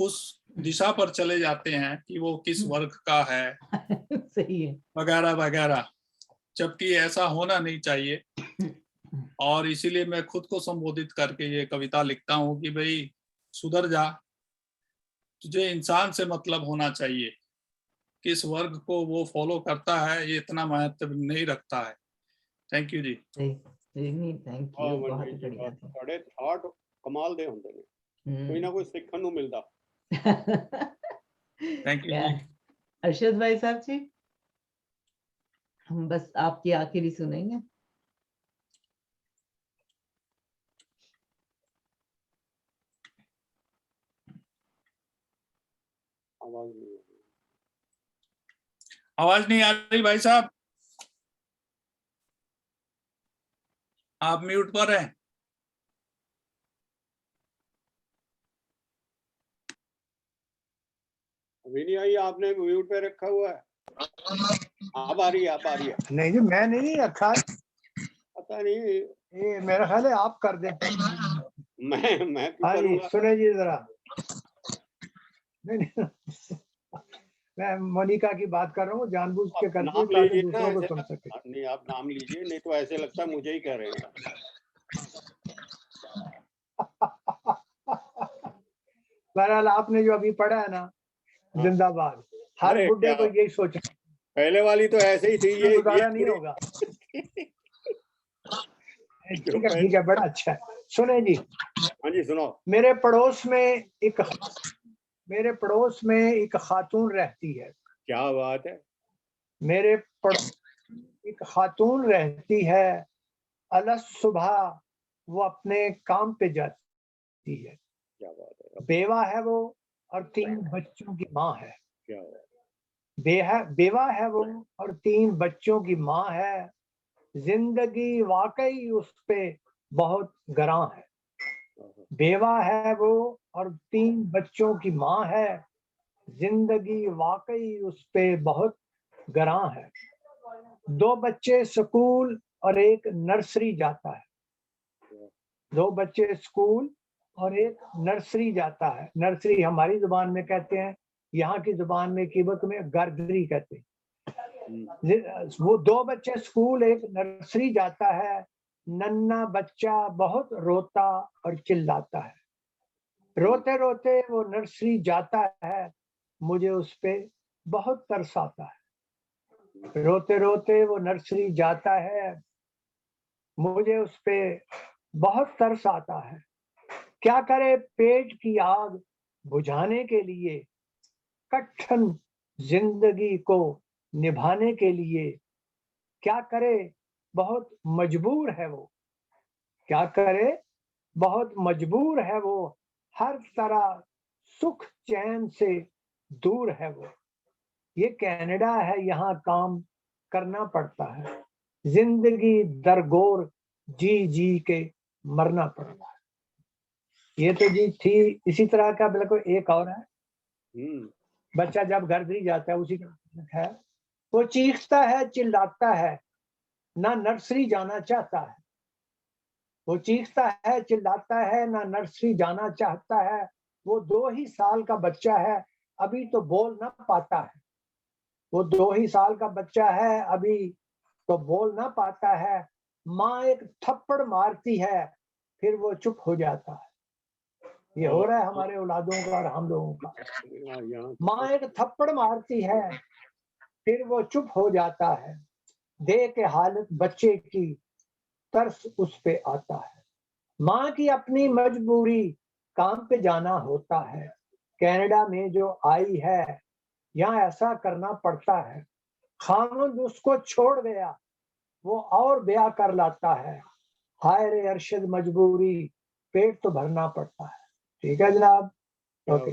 उस दिशा पर चले जाते हैं कि वो किस वर्ग का है, सही है, वगैरह वगैरह, जबकि ऐसा होना नहीं चाहिए। और इसीलिए मैं खुद को संबोधित करके ये कविता लिखता हूँ कि भाई सुधर जा, तुझे इंसान से मतलब होना चाहिए, किस वर्ग को वो फॉलो करता है ये इतना महत्व नहीं रखता है। Thank you ji. Thank you, बहुत बढ़िया था। साढ़े 8 कमाल दे होंगे ने, कोई ना कोई सीखने को मिलता। थैंक यू जी। अर्शद भाई साहब जी, हम बस आपकी आखिरी सुनेंगे। आवाज नहीं आ रही भाई साहब, आप म्यूट पर हैं। अभी नहीं आई, आपने म्यूट पे रखा हुआ है। अब आ रही है, अब आ रही है। नहीं जी, मैं नहीं रखा, पता नहीं, ये मेरा ख्याल है आप कर देते हैं। मैं क्यों हाँ जी, करूंगा। सुने जी जरा। नहीं, मैं मोनिका की बात कर रहा हूँ, जानबूझ के करती नाम हूँ ताकि लीजिए दूसरों को ना, सुन सके। नहीं आप नाम लीजिए, नहीं तो ऐसे लगता है मुझे ही कह रहे हैं। बहरहाल आपने जो अभी पढ़ा है ना, जिंदाबाद, हर अरे बुड्ढे को क्या, यही सोचना, पहले वाली तो ऐसे ही थी, ये गुजारा नहीं होगा। ठीक है, बड़ा अच्छा है। सुने जी। हाँ जी सुनो। मेरे पड़ोस में एक खातून रहती है। क्या बात है। मेरे पड़ोस एक खातून रहती है, अलस सुबह वो अपने काम पे जाती है। क्या बात है। बेवा है वो और 3 बच्चों की माँ है। क्या बात बेवा है वो और 3 बच्चों की माँ है। जिंदगी वाकई उस पे बहुत गरां है। बेवा है वो और 3 बच्चों की माँ है। जिंदगी वाकई उस पे बहुत गरां है। 2 बच्चे स्कूल और एक नर्सरी जाता है। 2 बच्चे स्कूल और एक नर्सरी जाता है। नर्सरी हमारी जुबान में कहते हैं, यहाँ की जुबान में कीबक में गर्दरी कहते हैं। वो 2 बच्चे स्कूल एक नर्सरी जाता है। नन्ना बच्चा बहुत रोता और चिल्लाता है। रोते रोते वो नर्सरी जाता है, मुझे उस पे बहुत तरस आता है। रोते रोते वो नर्सरी जाता है, मुझे उस पे बहुत तरस आता है। क्या करे पेट की आग बुझाने के लिए, कठिन जिंदगी को निभाने के लिए। क्या करे बहुत मजबूर है वो। क्या करे बहुत मजबूर है वो। हर तरह सुख चैन से दूर है वो। ये कनाडा है, यहाँ काम करना पड़ता है। जिंदगी दरगोर जी जी के मरना पड़ता है। ये तो जी थी। इसी तरह का बिल्कुल एक और है। बच्चा जब गर्दरी जाता है, उसी का है। वो चीखता है चिल्लाता है, ना नर्सरी जाना चाहता है। वो चीखता है चिल्लाता है, ना नर्सरी जाना चाहता है। वो 2 ही साल का बच्चा है, अभी तो बोल ना पाता है। वो 2 ही साल का बच्चा है, अभी तो बोल ना पाता है। माँ एक थप्पड़ मारती है, फिर वो चुप हो जाता है। ये हो रहा है हमारे औलादों का और हम लोगों का। माँ एक थप्पड़ मारती है, फिर वो चुप हो जाता है। देख के हालत बच्चे की, तरस उस पे आता है। माँ की अपनी मजबूरी, काम पे जाना होता है। कनाडा में जो आई है, यहाँ ऐसा करना पड़ता है। खामद उसको छोड़ गया, वो और ब्याह कर लाता है। हाय रे अरशद मजबूरी, पेट तो भरना पड़ता है। ठीक है जनाब, ओके।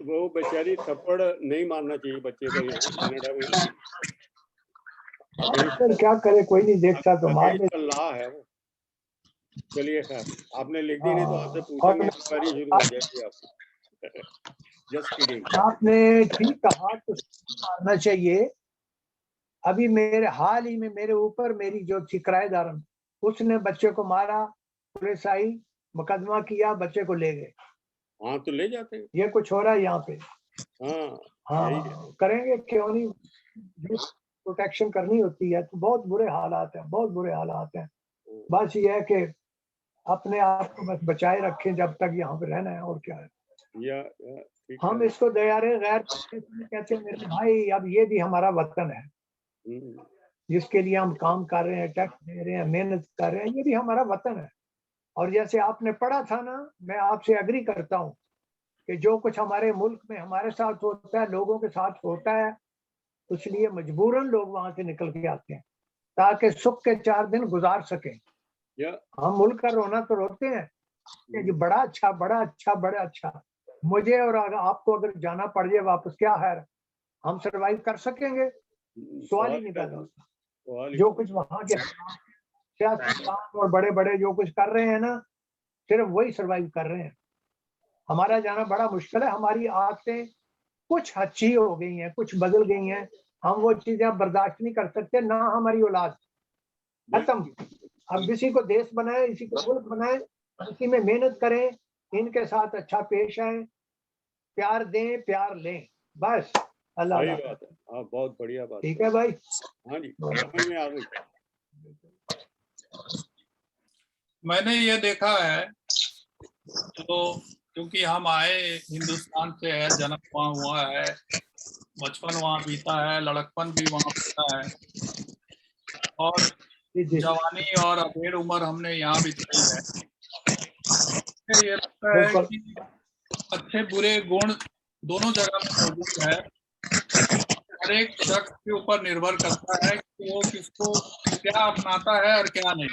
वो बेचारी थप्पड़ नहीं मारना चाहिए बच्चे को यहाँ कनाडा में। फिर क्या करे, कोई नहीं देखता तो मार दे। ला है वो। चलिए खैर, आपने लिख दी नहीं तो आपसे और पूछेंगे, इंक्वायरी शुरू हो जाएगी आपकी। Just kidding. आपने ठीक कहा तो मारना चाहिए। अभी मेरे हाल ही में मेरे ऊपर मेरी जो थी किराएदार, उसने बच्चे को मारा, पुलिस आई, मुकदमा किया, बच्चे को ले गए। हाँ तो ले जाते हैं। ये कुछ हो रहा है यहाँ पे। हाँ यही है। करेंगे क्यों नहीं, जो प्रोटेक्शन करनी होती है। तो बहुत बुरे हालात हैं, बहुत बुरे हालात हैं। बस ये है कि अपने आप को बस बचाए रखें जब तक यहाँ पे रहना है, और क्या है। हम इसको दयारे गैर कहते हैं मेरे भाई। अब ये भी हमारा वतन है, जिसके लिए हम काम कर रहे हैं, टैक्स दे रहे हैं, मेहनत कर रहे हैं, ये भी हमारा वतन है। और जैसे आपने पढ़ा था ना, मैं आपसे एग्री करता हूँ कि जो कुछ हमारे मुल्क में हमारे साथ होता है, लोगों के साथ होता है, इसलिए मजबूरन लोग वहां से निकल के आते हैं ताकि सुख के 4 दिन गुजार सकें। हम मुल्क का रोना तो रोते हैं कि बड़ा अच्छा, बड़ा अच्छा, बड़ा अच्छा। मुझे और आपको अगर जाना पड़ जाए वापस, क्या है, हम सरवाइव कर सकेंगे? सवाल ही नहीं पैदा होता। जो कुछ वहां के सियासतदान और बड़े बड़े जो कुछ कर रहे हैं ना, सिर्फ वही सरवाइव कर रहे हैं। हमारा जाना बड़ा मुश्किल है। हमारी आदतें कुछ अच्छी हो गई हैं, कुछ बदल गई हैं। हम वो चीजें अब बर्दाश्त नहीं कर सकते ना। हमारी औलाद खत्म। अब किसी को देश बनाए, इसी को मुल्क बनाए, इसी में मेहनत करें, इनके साथ अच्छा पेश आए, प्यार दें, प्यार लें, बस। अल्लाह सही बात है। हाँ, बहुत बढ़िया बात। ठीक है भाई। हाँ जी, समझ में आ गई। मैंने ये देखा है, तो क्योंकि हम आए हिंदुस्तान से है, जन्म वहाँ हुआ है, बचपन वहाँ बीता है, लड़कपन भी वहाँ बीता है, और जवानी और अधेड़ उम्र हमने यहाँ बिताई है। ये लगता है कि अच्छे बुरे गुण दोनों जगह में मौजूद है। हर एक शख्स के ऊपर निर्भर करता है कि वो किसको क्या अपनाता है और क्या नहीं।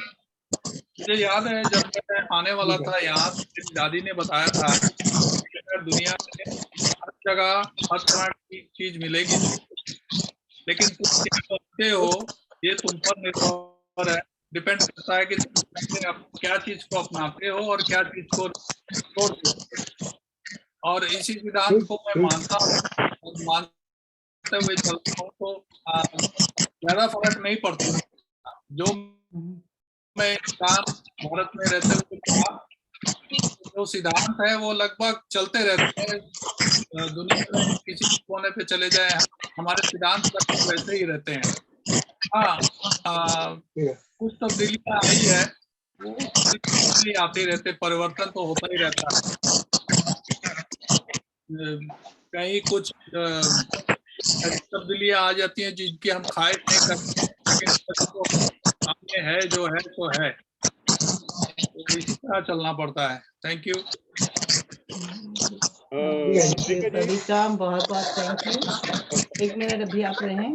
मुझे याद है जब मैं आने वाला था यहाँ, मेरी दादी ने बताया था कि दुनिया में हर जगह हर तरह की चीज मिलेगी, लेकिन तुम क्या करते हो ये तुम पर निर्भर है, डिपेंड करता है कि तुम क्या चीज को अपनाते हो और क्या चीज को छोड़ते हो। और इसी सिद्धांत को मैं मानता हूँ और मानते हुए चलता हूँ, तो ज्यादा फर्क नहीं पड़ता। जो मैं काम भारत में रहते हुए था, जो सिद्धांत है वो लगभग चलते रहते हैं। दुनिया में किसी कोने पे चले जाए, हमारे सिद्धांत लगभग वैसे ही रहते हैं। हाँ, कुछ तब्दीलियां आई है, वो तब्दीली आते रहते, परिवर्तन तो होता ही रहता है। कहीं कुछ तब्दीलियां आ जाती हैं जिनकी हम ख्वाहिश नहीं करते, सामने है जो है तो है, तो इसी तरह चलना पड़ता है। Thank you. सभी का बहुत बहुत थैंक यू। 1 मिनट अभी आप रहें।